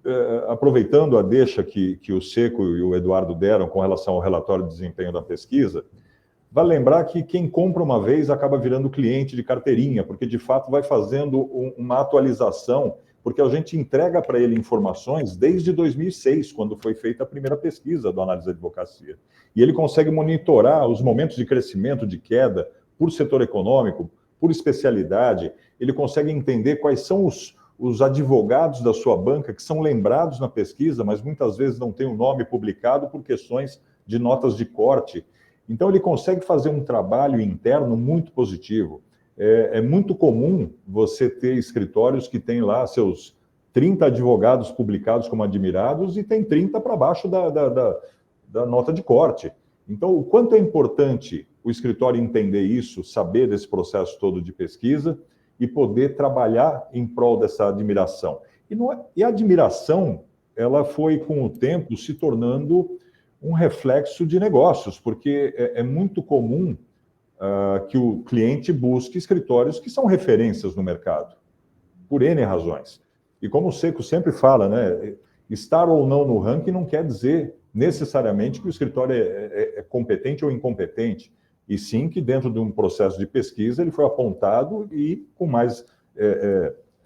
aproveitando a deixa que o Seco e o Eduardo deram com relação ao relatório de desempenho da pesquisa, vale lembrar que quem compra uma vez acaba virando cliente de carteirinha, porque, de fato, vai fazendo uma atualização, porque a gente entrega para ele informações desde 2006, quando foi feita a primeira pesquisa do Análise da Advocacia. E ele consegue monitorar os momentos de crescimento, de queda, por setor econômico, por especialidade, ele consegue entender quais são os advogados da sua banca que são lembrados na pesquisa, mas muitas vezes não têm o nome publicado por questões de notas de corte. Então, ele consegue fazer um trabalho interno muito positivo. É muito comum você ter escritórios que têm lá seus 30 advogados publicados como admirados e tem 30 para baixo da nota de corte. Então, o quanto é importante o escritório entender isso, saber desse processo todo de pesquisa e poder trabalhar em prol dessa admiração. E a admiração, ela foi, com o tempo, se tornando um reflexo de negócios, porque é muito comum que o cliente busque escritórios que são referências no mercado, por N razões. E como o Seco sempre fala, né, estar ou não no ranking não quer dizer necessariamente que o escritório é competente ou incompetente, e sim que dentro de um processo de pesquisa ele foi apontado e com mais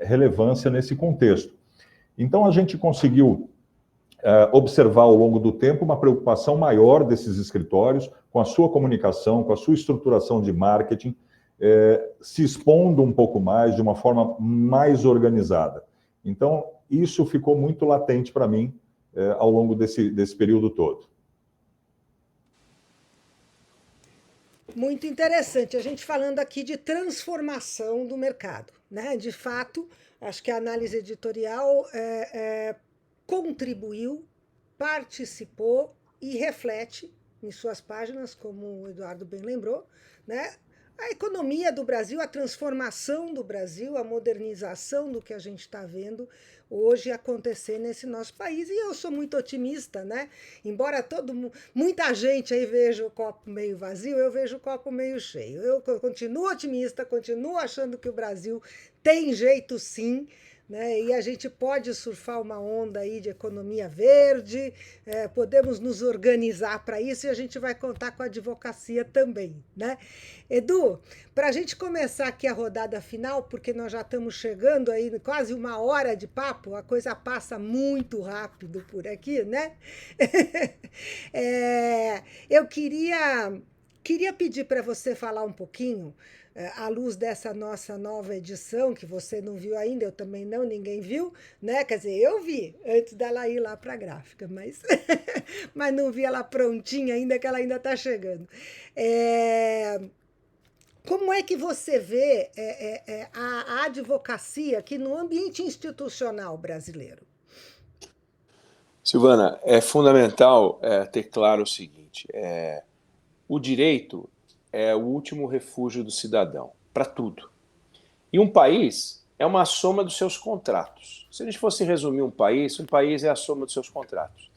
relevância nesse contexto. Então a gente conseguiu observar ao longo do tempo uma preocupação maior desses escritórios com a sua comunicação, com a sua estruturação de marketing, se expondo um pouco mais, de uma forma mais organizada. Então, isso ficou muito latente para mim ao longo desse período todo. Muito interessante. A gente falando aqui de transformação do mercado, né? De fato, acho que a análise editorial contribuiu, participou e reflete em suas páginas, como o Eduardo bem lembrou, né? A economia do Brasil, a transformação do Brasil, a modernização do que a gente está vendo hoje acontecer nesse nosso país. E eu sou muito otimista, né? Embora muita gente aí veja o copo meio vazio, eu vejo o copo meio cheio. Eu continuo otimista, continuo achando que o Brasil tem jeito sim, né? E a gente pode surfar uma onda aí de economia verde, podemos nos organizar para isso e a gente vai contar com a advocacia também, né? Edu, para a gente começar aqui a rodada final, porque nós já estamos chegando aí quase 1 hora de papo, a coisa passa muito rápido por aqui, né? Eu queria pedir para você falar um pouquinho, à luz dessa nossa nova edição, que você não viu ainda, eu também não, ninguém viu, né? Quer dizer, eu vi antes dela ir lá para a gráfica, mas, mas não vi ela prontinha ainda, que ela ainda está chegando. Como é que você vê a advocacia aqui no ambiente institucional brasileiro? Silvana, é fundamental ter claro o seguinte, o direito é o último refúgio do cidadão, para tudo. E um país é uma soma dos seus contratos. Se a gente fosse resumir um país é a soma dos seus contratos.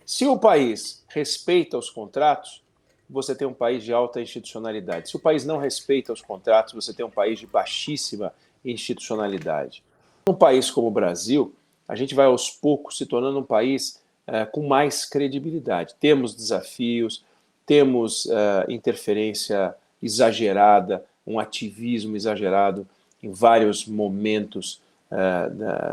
Se o país respeita os contratos, você tem um país de alta institucionalidade. Se o país não respeita os contratos, você tem um país de baixíssima institucionalidade. Num país como o Brasil, a gente vai aos poucos se tornando um país com mais credibilidade. Temos desafios, temos interferência exagerada, um ativismo exagerado em vários momentos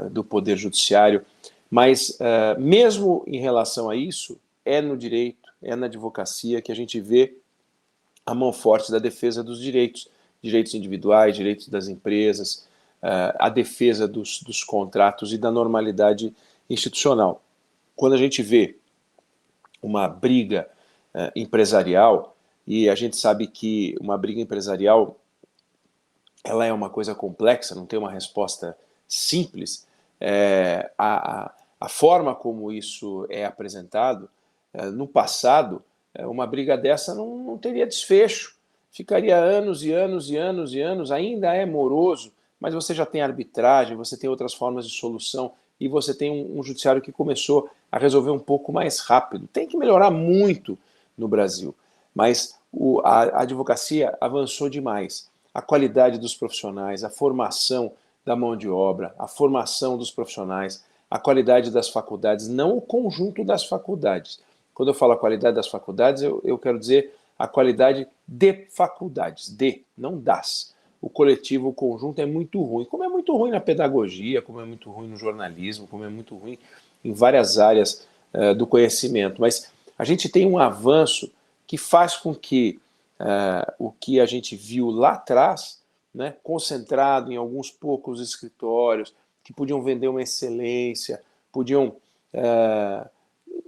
do Poder Judiciário, mas mesmo em relação a isso, é no direito, é na advocacia que a gente vê a mão forte da defesa dos direitos individuais, direitos das empresas, a defesa dos contratos e da normalidade institucional. Quando a gente vê uma briga empresarial, e a gente sabe que uma briga empresarial ela é uma coisa complexa, não tem uma resposta simples, a forma como isso é apresentado, no passado, uma briga dessa não teria desfecho, ficaria anos e anos e anos e anos, ainda é moroso, mas você já tem arbitragem, você tem outras formas de solução, e você tem um judiciário que começou a resolver um pouco mais rápido. Tem que melhorar muito no Brasil, mas a advocacia avançou demais. A qualidade dos profissionais, a formação da mão de obra, a formação dos profissionais, a qualidade das faculdades, não o conjunto das faculdades. Quando eu falo a qualidade das faculdades, eu quero dizer a qualidade de faculdades, não das. O coletivo, o conjunto é muito ruim, como é muito ruim na pedagogia, como é muito ruim no jornalismo, como é muito ruim em várias áreas do conhecimento. Mas a gente tem um avanço que faz com que o que a gente viu lá atrás, né, concentrado em alguns poucos escritórios, que podiam vender uma excelência, podiam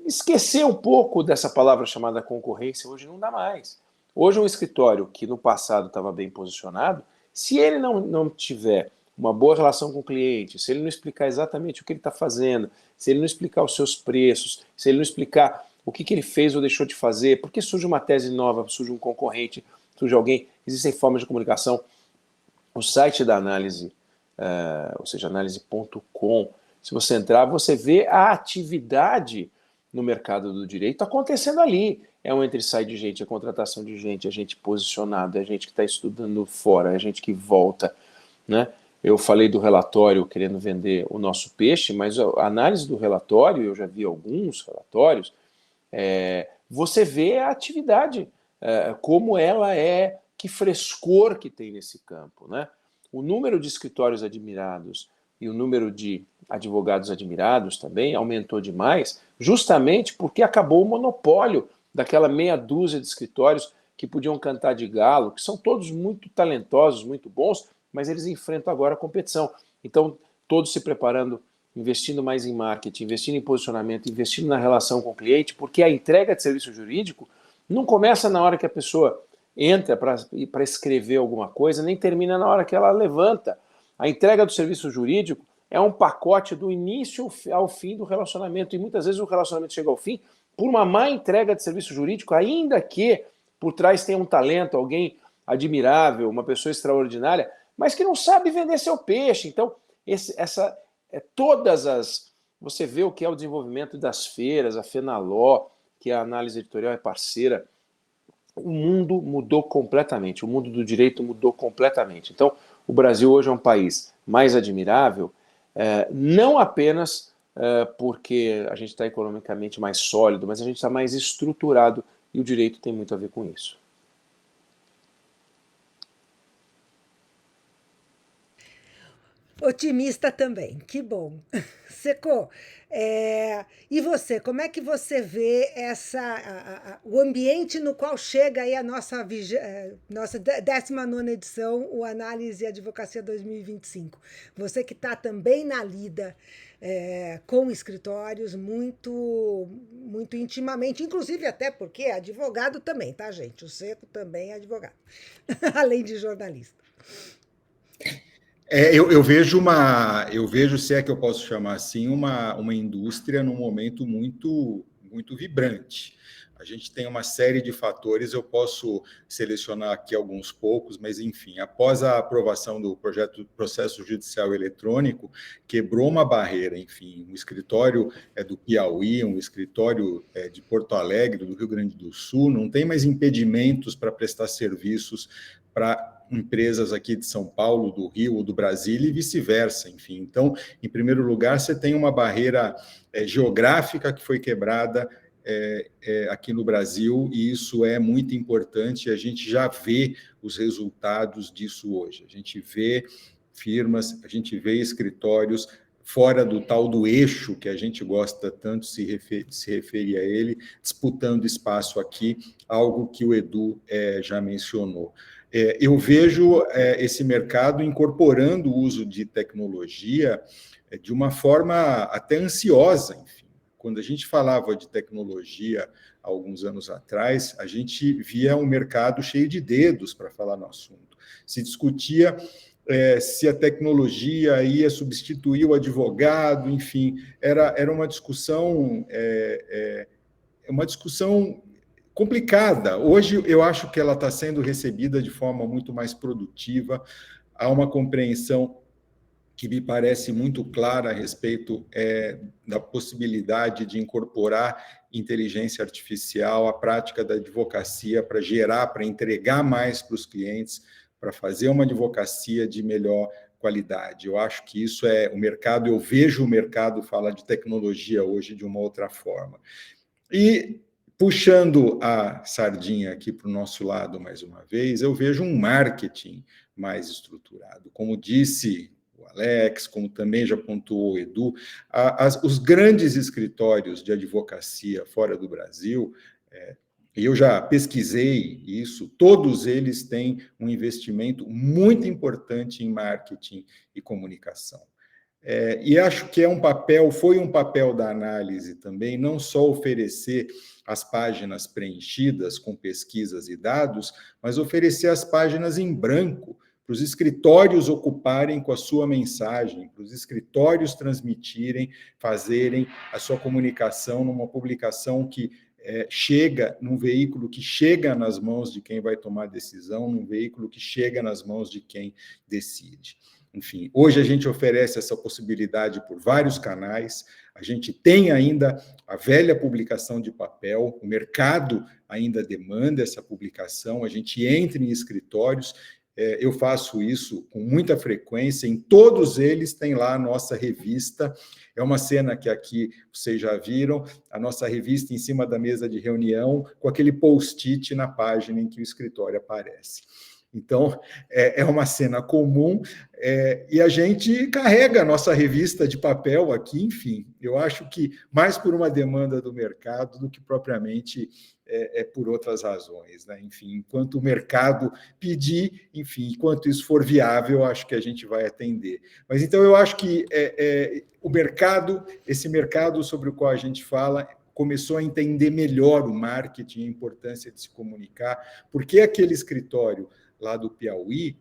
esquecer um pouco dessa palavra chamada concorrência, hoje não dá mais. Hoje um escritório que no passado estava bem posicionado, se ele não tiver uma boa relação com o cliente, se ele não explicar exatamente o que ele está fazendo, se ele não explicar os seus preços, se ele não explicar o que ele fez ou deixou de fazer, porque surge uma tese nova, surge um concorrente, surge alguém, existem formas de comunicação O site da Análise, ou seja, análise.com, se você entrar, você vê a atividade no mercado do direito acontecendo ali. É um entre-sai de gente, é contratação de gente, é gente posicionada, é gente que está estudando fora, é gente que volta, né? Eu falei do relatório querendo vender o nosso peixe, mas a análise do relatório, eu já vi alguns relatórios, você vê a atividade, como ela é, que frescor que tem nesse campo, né? O número de escritórios admirados e o número de advogados admirados também aumentou demais, justamente porque acabou o monopólio daquela meia dúzia de escritórios que podiam cantar de galo, que são todos muito talentosos, muito bons, mas eles enfrentam agora a competição. Então, todos se preparando, investindo mais em marketing, investindo em posicionamento, investindo na relação com o cliente, porque a entrega de serviço jurídico não começa na hora que a pessoa entra para escrever alguma coisa, nem termina na hora que ela levanta. A entrega do serviço jurídico é um pacote do início ao fim do relacionamento, e muitas vezes o relacionamento chega ao fim por uma má entrega de serviço jurídico, ainda que por trás tenha um talento, alguém admirável, uma pessoa extraordinária, mas que não sabe vender seu peixe. Então, você vê o que é o desenvolvimento das feiras, a Fenaló, que a Análise Editorial é parceira. O mundo mudou completamente, o mundo do direito mudou completamente. Então, o Brasil hoje é um país mais admirável, não apenas porque a gente está economicamente mais sólido, mas a gente está mais estruturado, e o direito tem muito a ver com isso. Otimista também, que bom. Secou. E você, como é que você vê o ambiente no qual chega aí a nossa 19ª edição, o Análise e Advocacia 2025? Você que está também na lida com escritórios muito, muito intimamente, inclusive até porque é advogado também, tá, gente? O Seco também é advogado, além de jornalista. Eu vejo, se é que eu posso chamar assim, uma indústria num momento muito, muito vibrante. A gente tem uma série de fatores, eu posso selecionar aqui alguns poucos, mas, enfim, após a aprovação do projeto Processo Judicial Eletrônico, quebrou uma barreira, enfim, um escritório do Piauí, um escritório de Porto Alegre, do Rio Grande do Sul, não tem mais impedimentos para prestar serviços para empresas aqui de São Paulo, do Rio ou do Brasília e vice-versa, enfim. Então, em primeiro lugar, você tem uma barreira geográfica que foi quebrada aqui no Brasil, e isso é muito importante, a gente já vê os resultados disso hoje. A gente vê firmas, a gente vê escritórios fora do tal do eixo, que a gente gosta tanto se referir a ele, disputando espaço aqui, algo que o Edu já mencionou. Eu vejo esse mercado incorporando o uso de tecnologia de uma forma até ansiosa, enfim. Quando a gente falava de tecnologia há alguns anos atrás, a gente via um mercado cheio de dedos para falar no assunto. Se discutia se a tecnologia ia substituir o advogado, enfim, era uma discussão complicada. Hoje, eu acho que ela está sendo recebida de forma muito mais produtiva. Há uma compreensão que me parece muito clara a respeito da possibilidade de incorporar inteligência artificial à prática da advocacia para gerar, para entregar mais para os clientes, para fazer uma advocacia de melhor qualidade. Eu acho que isso o mercado, eu vejo o mercado falar de tecnologia hoje de uma outra forma. E puxando a sardinha aqui para o nosso lado mais uma vez, eu vejo um marketing mais estruturado. Como disse o Alex, como também já pontuou o Edu, os grandes escritórios de advocacia fora do Brasil, e eu já pesquisei isso, todos eles têm um investimento muito importante em marketing e comunicação. E acho que foi um papel da análise também, não só oferecer as páginas preenchidas com pesquisas e dados, mas oferecer as páginas em branco, para os escritórios ocuparem com a sua mensagem, para os escritórios transmitirem, fazerem a sua comunicação numa publicação que chega num veículo que chega nas mãos de quem vai tomar decisão, num veículo que chega nas mãos de quem decide. Enfim, hoje a gente oferece essa possibilidade por vários canais, a gente tem ainda a velha publicação de papel, o mercado ainda demanda essa publicação, a gente entra em escritórios, eu faço isso com muita frequência, em todos eles tem lá a nossa revista, é uma cena que aqui vocês já viram, a nossa revista em cima da mesa de reunião, com aquele post-it na página em que o escritório aparece. Então, é uma cena comum, e a gente carrega a nossa revista de papel aqui, enfim, eu acho que mais por uma demanda do mercado do que propriamente por outras razões, né? Enfim, enquanto o mercado pedir, enfim, enquanto isso for viável, acho que a gente vai atender. Mas então eu acho que o mercado, esse mercado sobre o qual a gente fala, começou a entender melhor o marketing, a importância de se comunicar, porque aquele escritório lá do Piauí,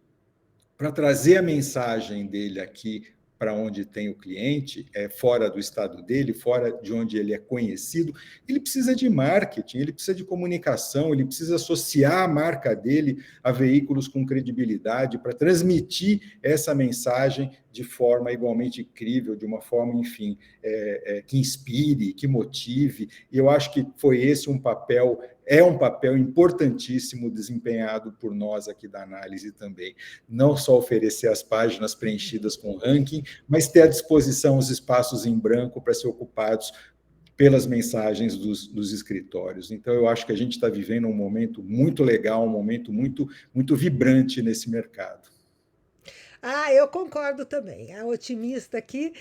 para trazer a mensagem dele aqui para onde tem o cliente, fora do estado dele, fora de onde ele é conhecido, ele precisa de marketing, ele precisa de comunicação, ele precisa associar a marca dele a veículos com credibilidade para transmitir essa mensagem de forma igualmente incrível, de uma forma, enfim, que inspire, que motive, e eu acho que foi esse um papel importantíssimo desempenhado por nós aqui da análise também. Não só oferecer as páginas preenchidas com ranking, mas ter à disposição os espaços em branco para ser ocupados pelas mensagens dos escritórios. Então, eu acho que a gente está vivendo um momento muito legal, um momento muito, muito vibrante nesse mercado. Eu concordo também, a otimista aqui,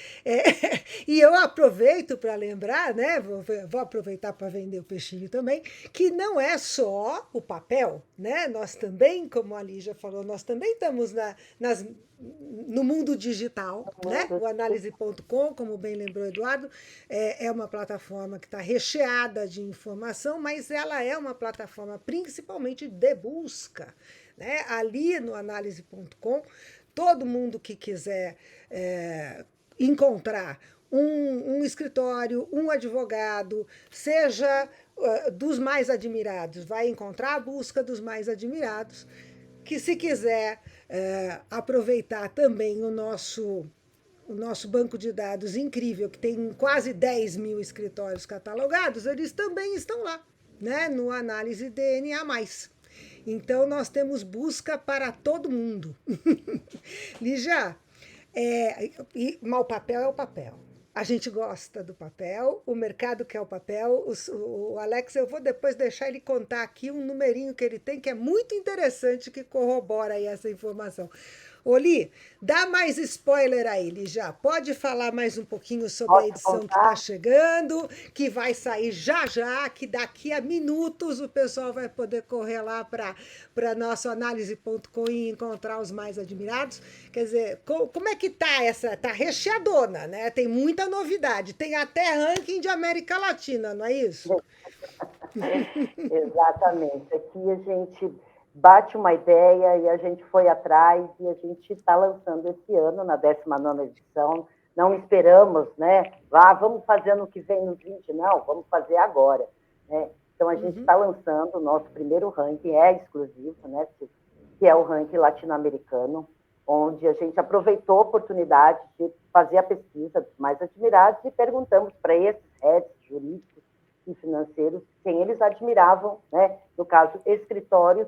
e eu aproveito para lembrar, né, vou aproveitar para vender o peixinho também, que não é só o papel, né, nós também, como a Lígia falou, nós também estamos no mundo digital, né? O Análise.com, como bem lembrou o Eduardo, é uma plataforma que está recheada de informação, mas ela é uma plataforma principalmente de busca, né? Ali no Análise.com, todo mundo que quiser encontrar um escritório, um advogado, seja dos mais admirados, vai encontrar a busca dos mais admirados, que se quiser aproveitar também o nosso banco de dados incrível, que tem quase 10 mil escritórios catalogados, eles também estão lá, né, no Análise DNA+. Então, nós temos busca para todo mundo. Lígia, mas o papel é o papel. A gente gosta do papel, o mercado quer o papel. O Alex, eu vou depois deixar ele contar aqui um numerinho que ele tem, que é muito interessante, que corrobora aí essa informação. Oli, dá mais spoiler aí, Lígia. Pode falar mais um pouquinho sobre a edição que está chegando, que vai sair já já, que daqui a minutos o pessoal vai poder correr lá para nosso Análise.com e encontrar os mais admirados. Quer dizer, como é que tá essa? Tá recheadona, né? Tem muita novidade. Tem até ranking de América Latina, não é isso? Exatamente. Aqui a gente bate uma ideia e a gente foi atrás e a gente está lançando esse ano, na 19ª edição. Não esperamos, né? Vamos fazer no que vem, nos 20, não, vamos fazer agora. Né? Então, a gente está lançando o nosso primeiro ranking, exclusivo, né? Que é o ranking latino-americano, onde a gente aproveitou a oportunidade de fazer a pesquisa dos mais admirados e perguntamos para esses heads jurídicos e financeiros quem eles admiravam, né? No caso, escritórios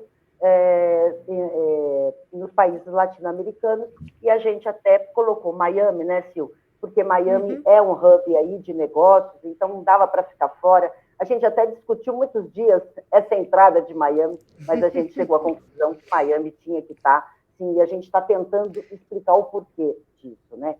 nos países latino-americanos, e a gente até colocou Miami, né, Sil? Porque Miami é um hub aí de negócios, então não dava para ficar fora. A gente até discutiu muitos dias essa entrada de Miami, mas a gente chegou à conclusão que Miami tinha que estar, sim, e a gente está tentando explicar o porquê disso, né?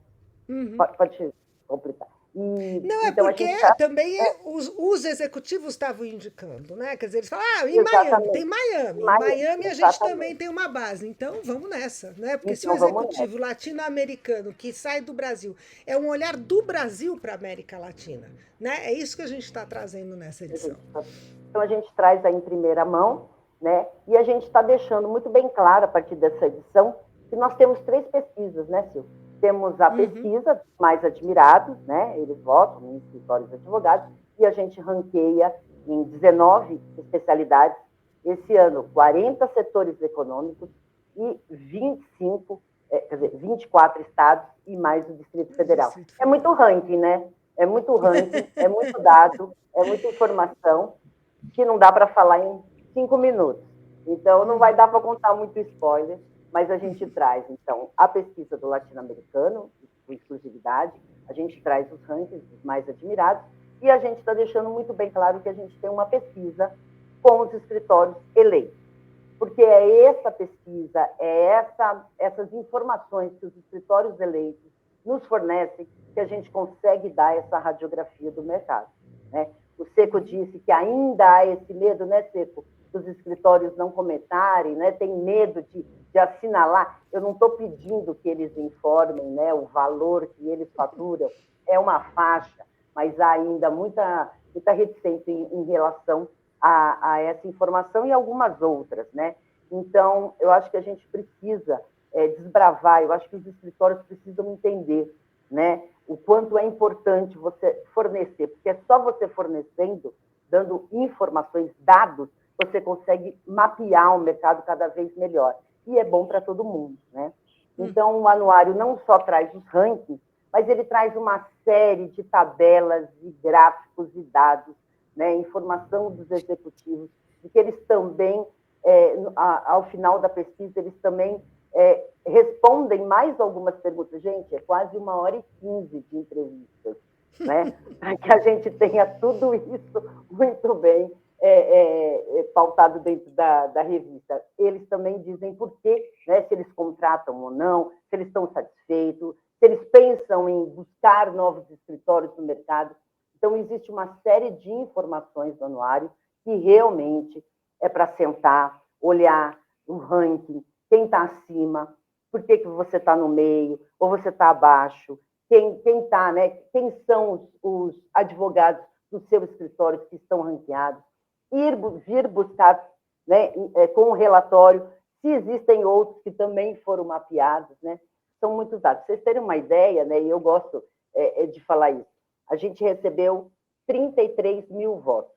Pode completar. Não, então, porque também os executivos estavam indicando, né? Quer dizer, eles falam, em Miami, tem Miami. Em Miami a gente também tem uma base, então vamos nessa, né? Porque se o executivo latino-americano que sai do Brasil é um olhar do Brasil para a América Latina, né? É isso que a gente está trazendo nessa edição. Então a gente traz aí em primeira mão, né? E a gente está deixando muito bem claro a partir dessa edição que nós temos 3 pesquisas, né, Silvia? Temos a pesquisa dos mais admirados, né? Eles votam em escritórios de advogados, e a gente ranqueia em 19 especialidades. Esse ano, 40 setores econômicos e 24 estados e mais o Distrito Federal. É muito ranking, né? É muito ranking, é muito dado, é muita informação que não dá para falar em 5 minutos. Então, não vai dar para contar muito spoiler, mas a gente traz, então, a pesquisa do latino-americano, com exclusividade, a gente traz os rankings dos mais admirados, e a gente está deixando muito bem claro que a gente tem uma pesquisa com os escritórios eleitos. Porque é essa pesquisa, essas informações que os escritórios eleitos nos fornecem que a gente consegue dar essa radiografia do mercado, né? O Seco disse que ainda há esse medo, né, Seco, dos escritórios não comentarem, né? Tem medo de assinalar. Eu não estou pedindo que eles informem, né, o valor que eles faturam, é uma faixa, mas há ainda muita reticência em relação a essa informação e algumas outras, né? Então, eu acho que a gente precisa desbravar, eu acho que os escritórios precisam entender, né, o quanto é importante você fornecer, porque é só você fornecendo, dando informações, dados, você consegue mapear o mercado cada vez melhor. E é bom para todo mundo, né? Então, o anuário não só traz os rankings, mas ele traz uma série de tabelas e gráficos e dados, né, informação dos executivos, de que eles também, ao final da pesquisa, eles também respondem mais algumas perguntas. Gente, é quase 1h15 de entrevistas, né, para que a gente tenha tudo isso muito bem pautado dentro da revista. Eles também dizem por quê, né, se eles contratam ou não, se eles estão satisfeitos, se eles pensam em buscar novos escritórios no mercado. Então, existe uma série de informações no anuário que realmente é para sentar, olhar o ranking, quem está acima, por que você está no meio, ou você está abaixo, quem está, né? Quem são os advogados dos seus escritórios que estão ranqueados, vir buscar, né, com o relatório, se existem outros que também foram mapeados, né? São muitos dados. Vocês terem uma ideia, né, e eu gosto de falar isso, a gente recebeu 33 mil votos.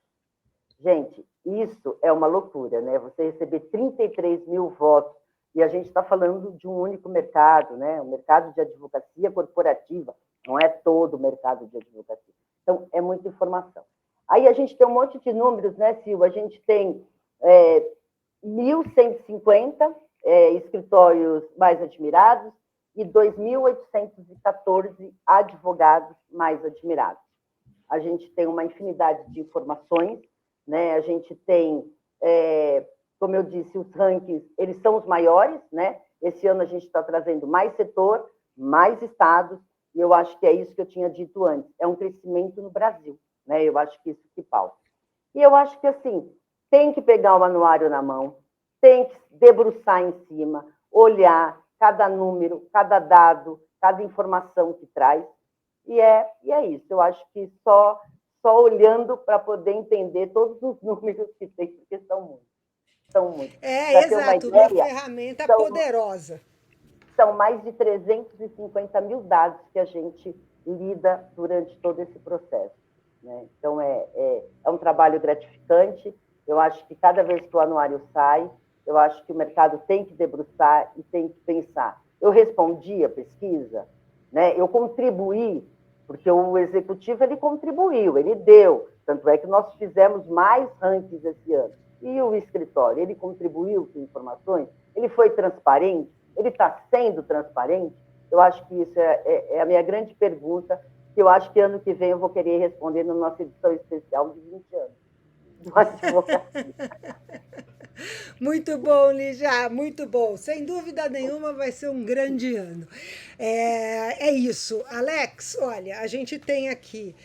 Gente, isso é uma loucura, né? Você receber 33 mil votos, e a gente está falando de um único mercado, né? O mercado de advocacia corporativa, não é todo o mercado de advocacia. Então, é muita informação. Aí a gente tem um monte de números, né, Silva? A gente tem 1.150 escritórios mais admirados e 2.814 advogados mais admirados. A gente tem uma infinidade de informações, né? A gente tem, como eu disse, os rankings, eles são os maiores, né? Esse ano a gente está trazendo mais setor, mais estados, e eu acho que é isso que eu tinha dito antes, é um crescimento no Brasil, né? Eu acho que isso que pauta. E eu acho que, assim, tem que pegar o anuário na mão, tem que debruçar em cima, olhar cada número, cada dado, cada informação que traz, e é isso. Eu acho que só olhando para poder entender todos os números que tem, porque são muitos. São muitos. Exato, uma ferramenta poderosa. São mais de 350 mil dados que a gente lida durante todo esse processo, né? Então, é um trabalho gratificante. Eu acho que cada vez que o anuário sai, eu acho que o mercado tem que debruçar e tem que pensar. Eu respondi a pesquisa, né? Eu contribuí, porque o executivo ele contribuiu, ele deu. Tanto é que nós fizemos mais rankings esse ano. E o escritório, ele contribuiu com informações? Ele foi transparente? Ele está sendo transparente? Eu acho que isso é a minha grande pergunta, que eu acho que ano que vem eu vou querer responder na nossa edição especial de 20 anos. Do advocacia. Muito bom, Lígia, muito bom. Sem dúvida nenhuma vai ser um grande ano. É isso. Alex, olha, a gente tem aqui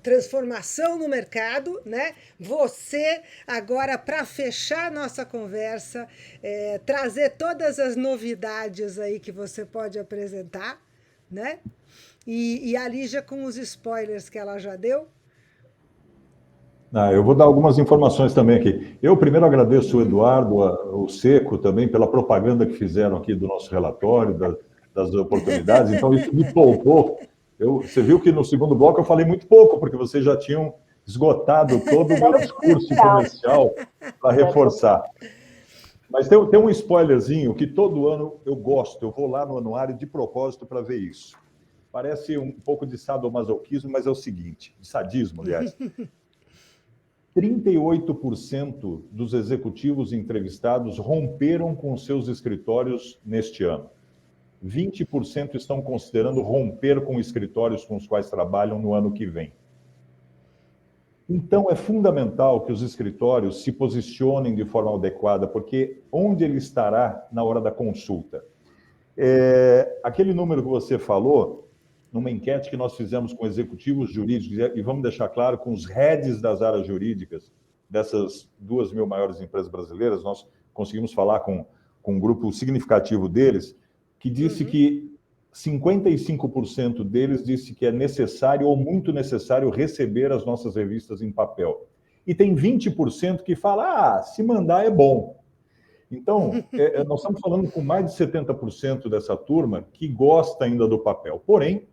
transformação no mercado, né? Você, agora, para fechar nossa conversa, trazer todas as novidades aí que você pode apresentar, né? E a Lígia com os spoilers que ela já deu. Eu vou dar algumas informações também aqui. Eu primeiro agradeço o Eduardo, o Seco também, pela propaganda que fizeram aqui do nosso relatório, das oportunidades. Então, isso me poupou. Você viu que no segundo bloco eu falei muito pouco, porque vocês já tinham esgotado todo o meu discurso comercial para reforçar. Mas tem um spoilerzinho que todo ano eu gosto, eu vou lá no anuário de propósito para ver isso. Parece um pouco de sadomasoquismo, mas é o seguinte, de sadismo, aliás. 38% dos executivos entrevistados romperam com seus escritórios neste ano. 20% estão considerando romper com escritórios com os quais trabalham no ano que vem. Então, é fundamental que os escritórios se posicionem de forma adequada, porque onde ele estará na hora da consulta? Aquele número que você falou, numa enquete que nós fizemos com executivos jurídicos, e vamos deixar claro, com os heads das áreas jurídicas dessas 2.000 maiores empresas brasileiras, nós conseguimos falar com um grupo significativo deles, que disse que 55% deles disse que é necessário ou muito necessário receber as nossas revistas em papel. E tem 20% que fala, se mandar é bom. Então, nós estamos falando com mais de 70% dessa turma que gosta ainda do papel. Porém,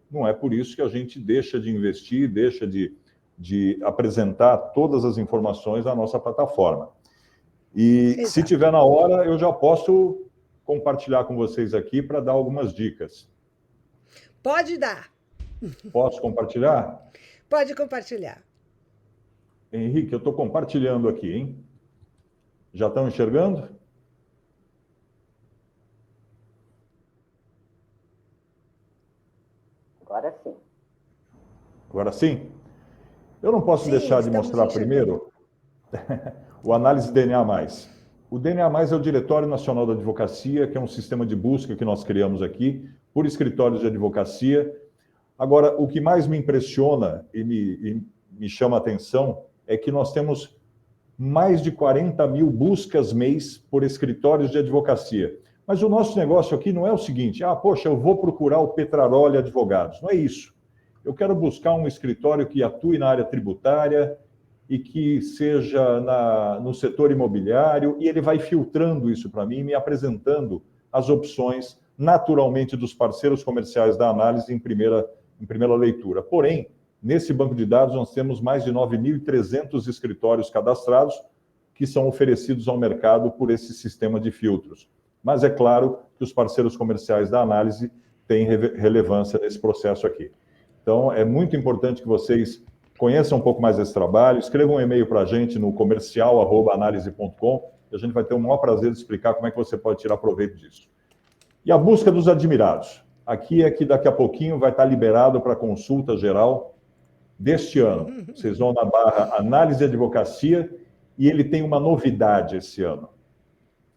não é por isso que a gente deixa de investir, deixa de apresentar todas as informações na nossa plataforma. E Exato. Se tiver na hora, eu já posso compartilhar com vocês aqui para dar algumas dicas. Pode dar. Posso compartilhar? Pode compartilhar. Henrique, eu estou compartilhando aqui, hein? Já estão enxergando? Agora sim. Agora sim? Eu não posso Sim, deixar de estamos mostrar enxergando. primeiro o Análise DNA+. O DNA+, é o Diretório Nacional da Advocacia, que é um sistema de busca que nós criamos aqui por escritórios de advocacia. Agora, o que mais me impressiona e me chama a atenção é que nós temos mais de 40 mil buscas mês por escritórios de advocacia. Mas o nosso negócio aqui não é o seguinte, poxa, eu vou procurar o Petraroli Advogados. Não é isso. Eu quero buscar um escritório que atue na área tributária e que seja no setor imobiliário, e ele vai filtrando isso para mim, me apresentando as opções, naturalmente, dos parceiros comerciais da análise em primeira leitura. Porém, nesse banco de dados, nós temos mais de 9.300 escritórios cadastrados que são oferecidos ao mercado por esse sistema de filtros. Mas é claro que os parceiros comerciais da análise têm relevância nesse processo aqui. Então, é muito importante que vocês conheçam um pouco mais desse trabalho, escrevam um e-mail para a gente no comercial@análise.com, e a gente vai ter o maior prazer de explicar como é que você pode tirar proveito disso. E a busca dos admirados. Aqui é que daqui a pouquinho vai estar liberado para consulta geral deste ano. Vocês vão na barra Análise e Advocacia, e ele tem uma novidade esse ano,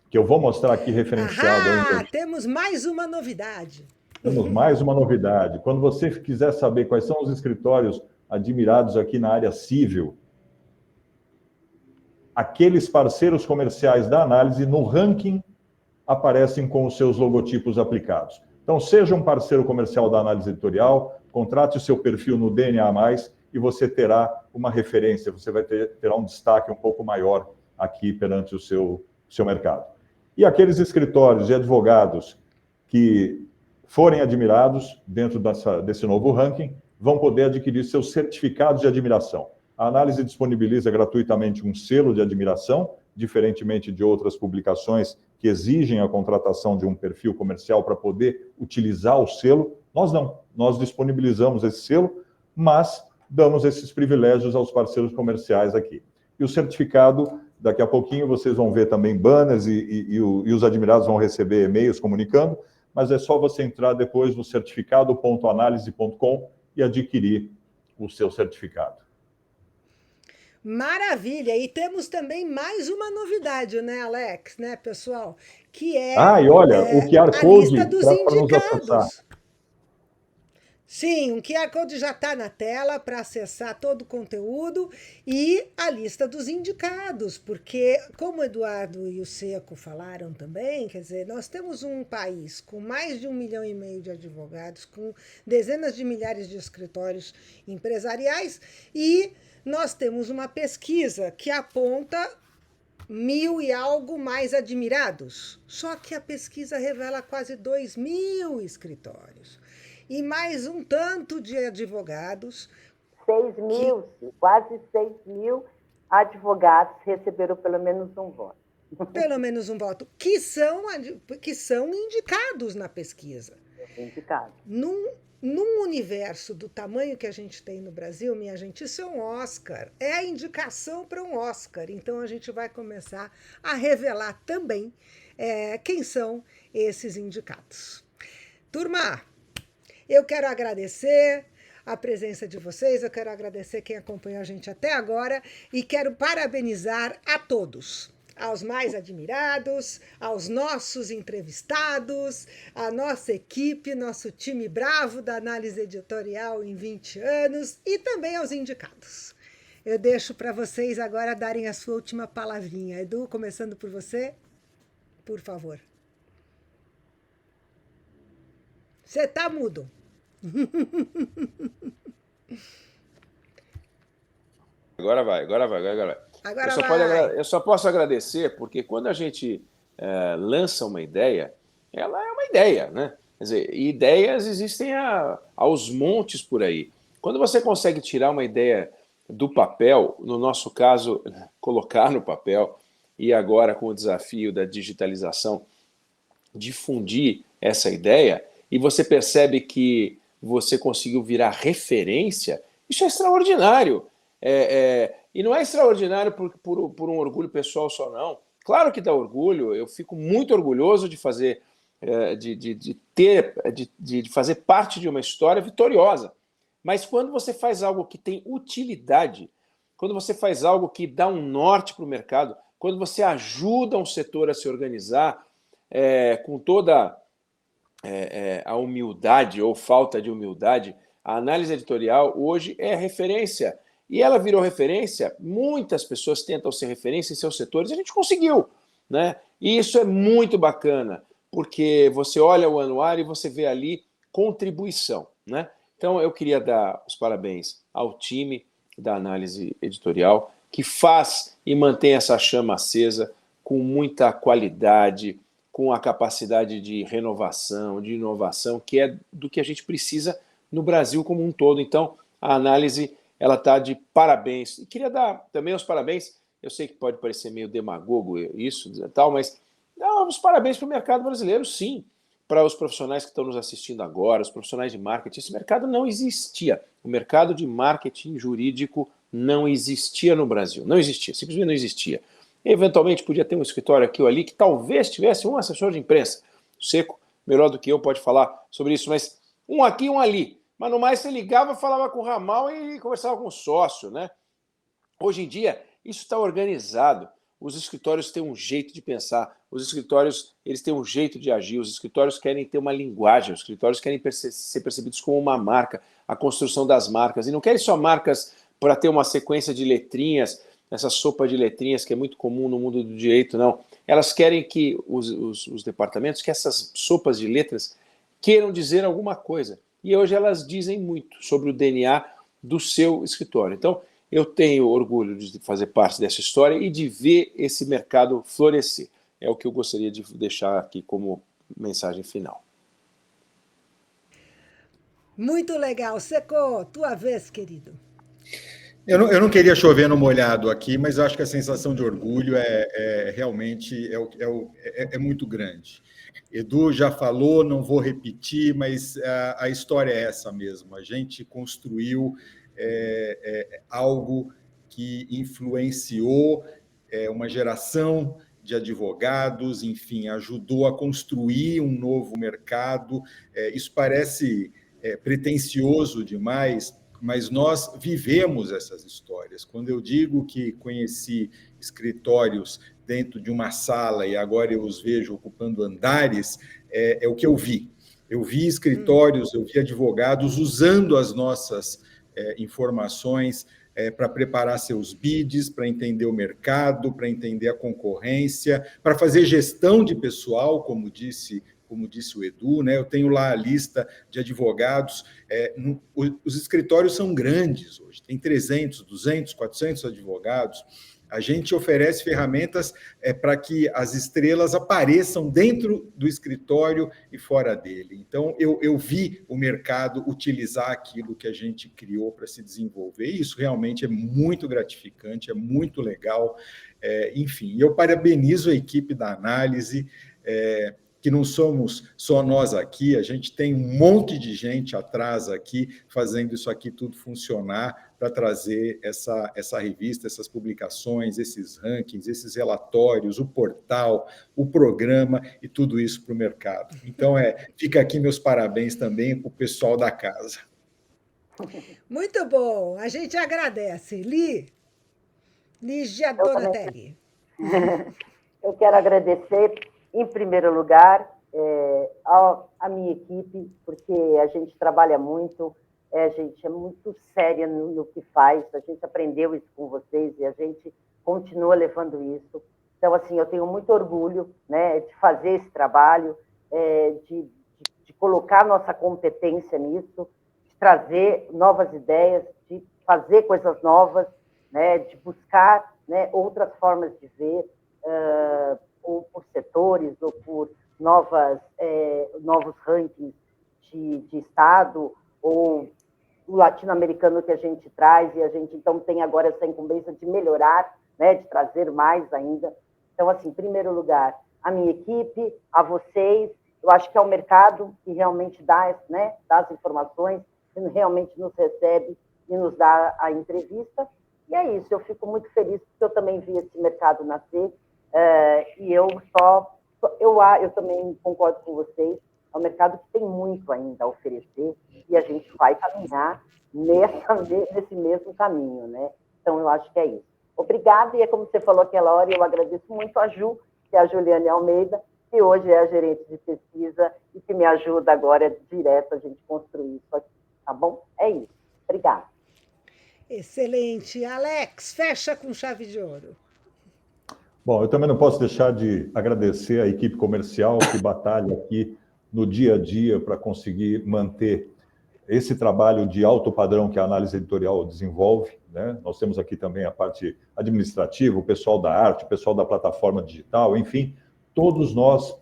que eu vou mostrar aqui referenciado ainda. Temos mais uma novidade. Temos mais uma novidade. Quando você quiser saber quais são os escritórios admirados aqui na área civil, aqueles parceiros comerciais da análise no ranking aparecem com os seus logotipos aplicados. Então, seja um parceiro comercial da análise editorial, contrate o seu perfil no DNA+, e você terá uma referência, você terá um destaque um pouco maior aqui perante o seu mercado. E aqueles escritórios e advogados que forem admirados dentro desse novo ranking, vão poder adquirir seus certificados de admiração. A análise disponibiliza gratuitamente um selo de admiração, diferentemente de outras publicações que exigem a contratação de um perfil comercial para poder utilizar o selo. Nós não, nós disponibilizamos esse selo, mas damos esses privilégios aos parceiros comerciais aqui. E o certificado, daqui a pouquinho vocês vão ver também banners e os admirados vão receber e-mails comunicando, mas é só você entrar depois no certificado.analise.com e adquirir o seu certificado. Maravilha! E temos também mais uma novidade, né, Alex, né, pessoal? Que é e olha, o QR a Code lista dos para nos acessar. indicados. Sim, um QR Code já está na tela para acessar todo o conteúdo e a lista dos indicados, porque, como o Eduardo e o Seco falaram também, quer dizer, nós temos um país com mais de 1,5 milhão de advogados, com dezenas de milhares de escritórios empresariais, e nós temos uma pesquisa que aponta 1.000 e algo mais admirados. Só que a pesquisa revela quase 2.000 escritórios. E mais um tanto de advogados quase 6 mil advogados receberam pelo menos um voto. Pelo menos um voto, que são indicados na pesquisa. Indicados. Num universo do tamanho que a gente tem no Brasil, minha gente, isso é um Oscar. É a indicação para um Oscar. Então, a gente vai começar a revelar também quem são esses indicados. Turma, eu quero agradecer a presença de vocês, eu quero agradecer quem acompanhou a gente até agora e quero parabenizar a todos, aos mais admirados, aos nossos entrevistados, a nossa equipe, nosso time bravo da análise editorial em 20 anos e também aos indicados. Eu deixo para vocês agora darem a sua última palavrinha. Edu, começando por você, por favor. Você está mudo. Agora vai. Eu só posso agradecer, porque quando a gente lança uma ideia, ela é uma ideia, né? Quer dizer, ideias existem aos montes por aí. Quando você consegue tirar uma ideia do papel, no nosso caso, colocar no papel, e agora com o desafio da digitalização, difundir essa ideia, e você percebe que você conseguiu virar referência, isso é extraordinário. E não é extraordinário por um orgulho pessoal só, não. Claro que dá orgulho, eu fico muito orgulhoso de fazer, de fazer parte de uma história vitoriosa. Mas quando você faz algo que tem utilidade, quando você faz algo que dá um norte para o mercado, quando você ajuda um setor a se organizar com toda a humildade ou falta de humildade, a análise editorial hoje é referência. E ela virou referência, muitas pessoas tentam ser referência em seus setores, e a gente conseguiu, né? E isso é muito bacana, porque você olha o anuário e você vê ali contribuição, né? Então, eu queria dar os parabéns ao time da análise editorial, que faz e mantém essa chama acesa com muita qualidade, com a capacidade de renovação, de inovação, que é do que a gente precisa no Brasil como um todo. Então, a análise ela está de parabéns. E queria dar também os parabéns, eu sei que pode parecer meio demagogo isso e tal, mas dá os parabéns para o mercado brasileiro, sim, para os profissionais que estão nos assistindo agora, os profissionais de marketing. Esse mercado não existia. O mercado de marketing jurídico não existia no Brasil. Não existia, simplesmente não existia. Eventualmente podia ter um escritório aqui ou ali que talvez tivesse um assessor de imprensa. O Seco, melhor do que eu, pode falar sobre isso, mas um aqui e um ali. Mas no mais você ligava, falava com o ramal e conversava com o sócio, né? Hoje em dia, isso está organizado. Os escritórios têm um jeito de pensar, os escritórios eles têm um jeito de agir, os escritórios querem ter uma linguagem, os escritórios querem ser percebidos como uma marca, a construção das marcas. E não querem só marcas para ter uma sequência de letrinhas, essa sopa de letrinhas que é muito comum no mundo do direito, não. Elas querem que os departamentos, que essas sopas de letras queiram dizer alguma coisa. E hoje elas dizem muito sobre o DNA do seu escritório. Então, eu tenho orgulho de fazer parte dessa história e de ver esse mercado florescer. É o que eu gostaria de deixar aqui como mensagem final. Muito legal. Seco, tua vez, querido. Eu não queria chover no molhado aqui, mas eu acho que a sensação de orgulho realmente é muito grande. Edu já falou, não vou repetir, mas a história é essa mesmo. A gente construiu algo que influenciou uma geração de advogados, enfim, ajudou a construir um novo mercado. Isso parece pretensioso demais, mas nós vivemos essas histórias. Quando eu digo que conheci escritórios dentro de uma sala e agora eu os vejo ocupando andares, é o que eu vi. Eu vi escritórios, eu vi advogados usando as nossas informações para preparar seus bids, para entender o mercado, para entender a concorrência, para fazer gestão de pessoal, como disse o Edu, né? Eu tenho lá a lista de advogados. Os escritórios são grandes hoje, tem 300, 200, 400 advogados. A gente oferece ferramentas para que as estrelas apareçam dentro do escritório e fora dele. Então, eu vi o mercado utilizar aquilo que a gente criou para se desenvolver, e isso realmente é muito gratificante, é muito legal. Enfim, eu parabenizo a equipe da análise, que não somos só nós aqui, a gente tem um monte de gente atrás aqui fazendo isso aqui tudo funcionar para trazer essa revista, essas publicações, esses rankings, esses relatórios, o portal, o programa e tudo isso para o mercado. Então, fica aqui meus parabéns também para o pessoal da casa. Muito bom, a gente agradece. Lígia Donatelli. Eu quero agradecer, em primeiro lugar, a minha equipe, porque a gente trabalha muito, a gente é muito séria no que faz, a gente aprendeu isso com vocês e a gente continua levando isso. Então, assim, eu tenho muito orgulho, né, de fazer esse trabalho, de colocar nossa competência nisso, de trazer novas ideias, de fazer coisas novas, né, de buscar, né, outras formas de ver, ou por setores, ou por novos rankings de estado, ou o latino-americano que a gente traz, e a gente, então, tem agora essa incumbência de melhorar, né, de trazer mais ainda. Então, assim, em primeiro lugar, a minha equipe, a vocês, eu acho que é o mercado que realmente dá, né, dá as informações, que realmente nos recebe e nos dá a entrevista. E é isso, eu fico muito feliz, porque eu também vi esse mercado nascer, e eu também concordo com vocês, é um mercado que tem muito ainda a oferecer, e a gente vai caminhar nesse mesmo caminho, né? Então, eu acho que é isso. Obrigada, e é como você falou aquela hora, eu agradeço muito a Ju, que é a Juliane Almeida, que hoje é a gerente de pesquisa e que me ajuda agora direto a gente construir isso aqui, tá bom? É isso. Obrigada. Excelente. Alex, fecha com chave de ouro. Bom, eu também não posso deixar de agradecer a equipe comercial que batalha aqui no dia a dia para conseguir manter esse trabalho de alto padrão que a análise editorial desenvolve, né? Nós temos aqui também a parte administrativa, o pessoal da arte, o pessoal da plataforma digital, enfim, todos nós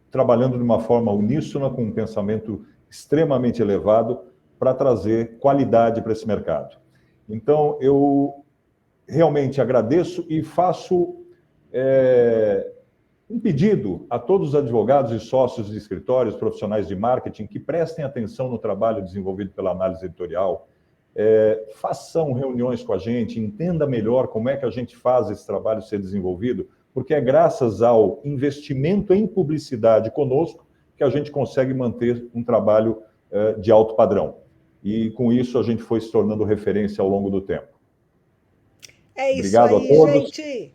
trabalhando de uma forma uníssona, com um pensamento extremamente elevado para trazer qualidade para esse mercado. Então, eu realmente agradeço e faço um pedido a todos os advogados e sócios de escritórios, profissionais de marketing, que prestem atenção no trabalho desenvolvido pela análise editorial, façam reuniões com a gente, entenda melhor como é que a gente faz esse trabalho ser desenvolvido, porque é graças ao investimento em publicidade conosco que a gente consegue manter um trabalho de alto padrão. E com isso a gente foi se tornando referência ao longo do tempo. É isso. Obrigado aí, a todos. Gente.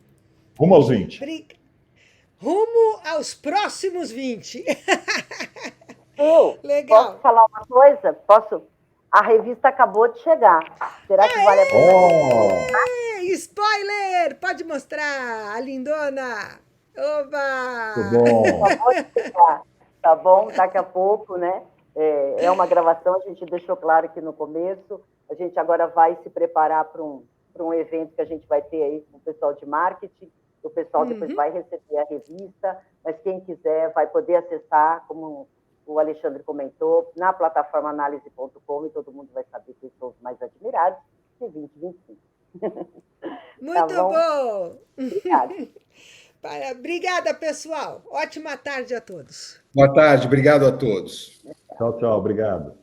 Rumo aos 20. Rumo aos próximos 20. Legal. Posso falar uma coisa? Posso? A revista acabou de chegar. Será que vale a pena? Spoiler! Pode mostrar, a lindona. Oba! Tudo bom. Acabou de chegar. Tá bom? Daqui a pouco, né? É uma gravação, a gente deixou claro aqui no começo. A gente agora vai se preparar para um evento que a gente vai ter aí com o pessoal de marketing. O pessoal depois vai receber a revista, mas quem quiser vai poder acessar, como o Alexandre comentou, na plataforma análise.com, e todo mundo vai saber quem são os mais admirados de 2025. Muito tá bom! Obrigada. Obrigada, pessoal. Ótima tarde a todos. Boa tarde, obrigado a todos. Tchau, tchau, obrigado.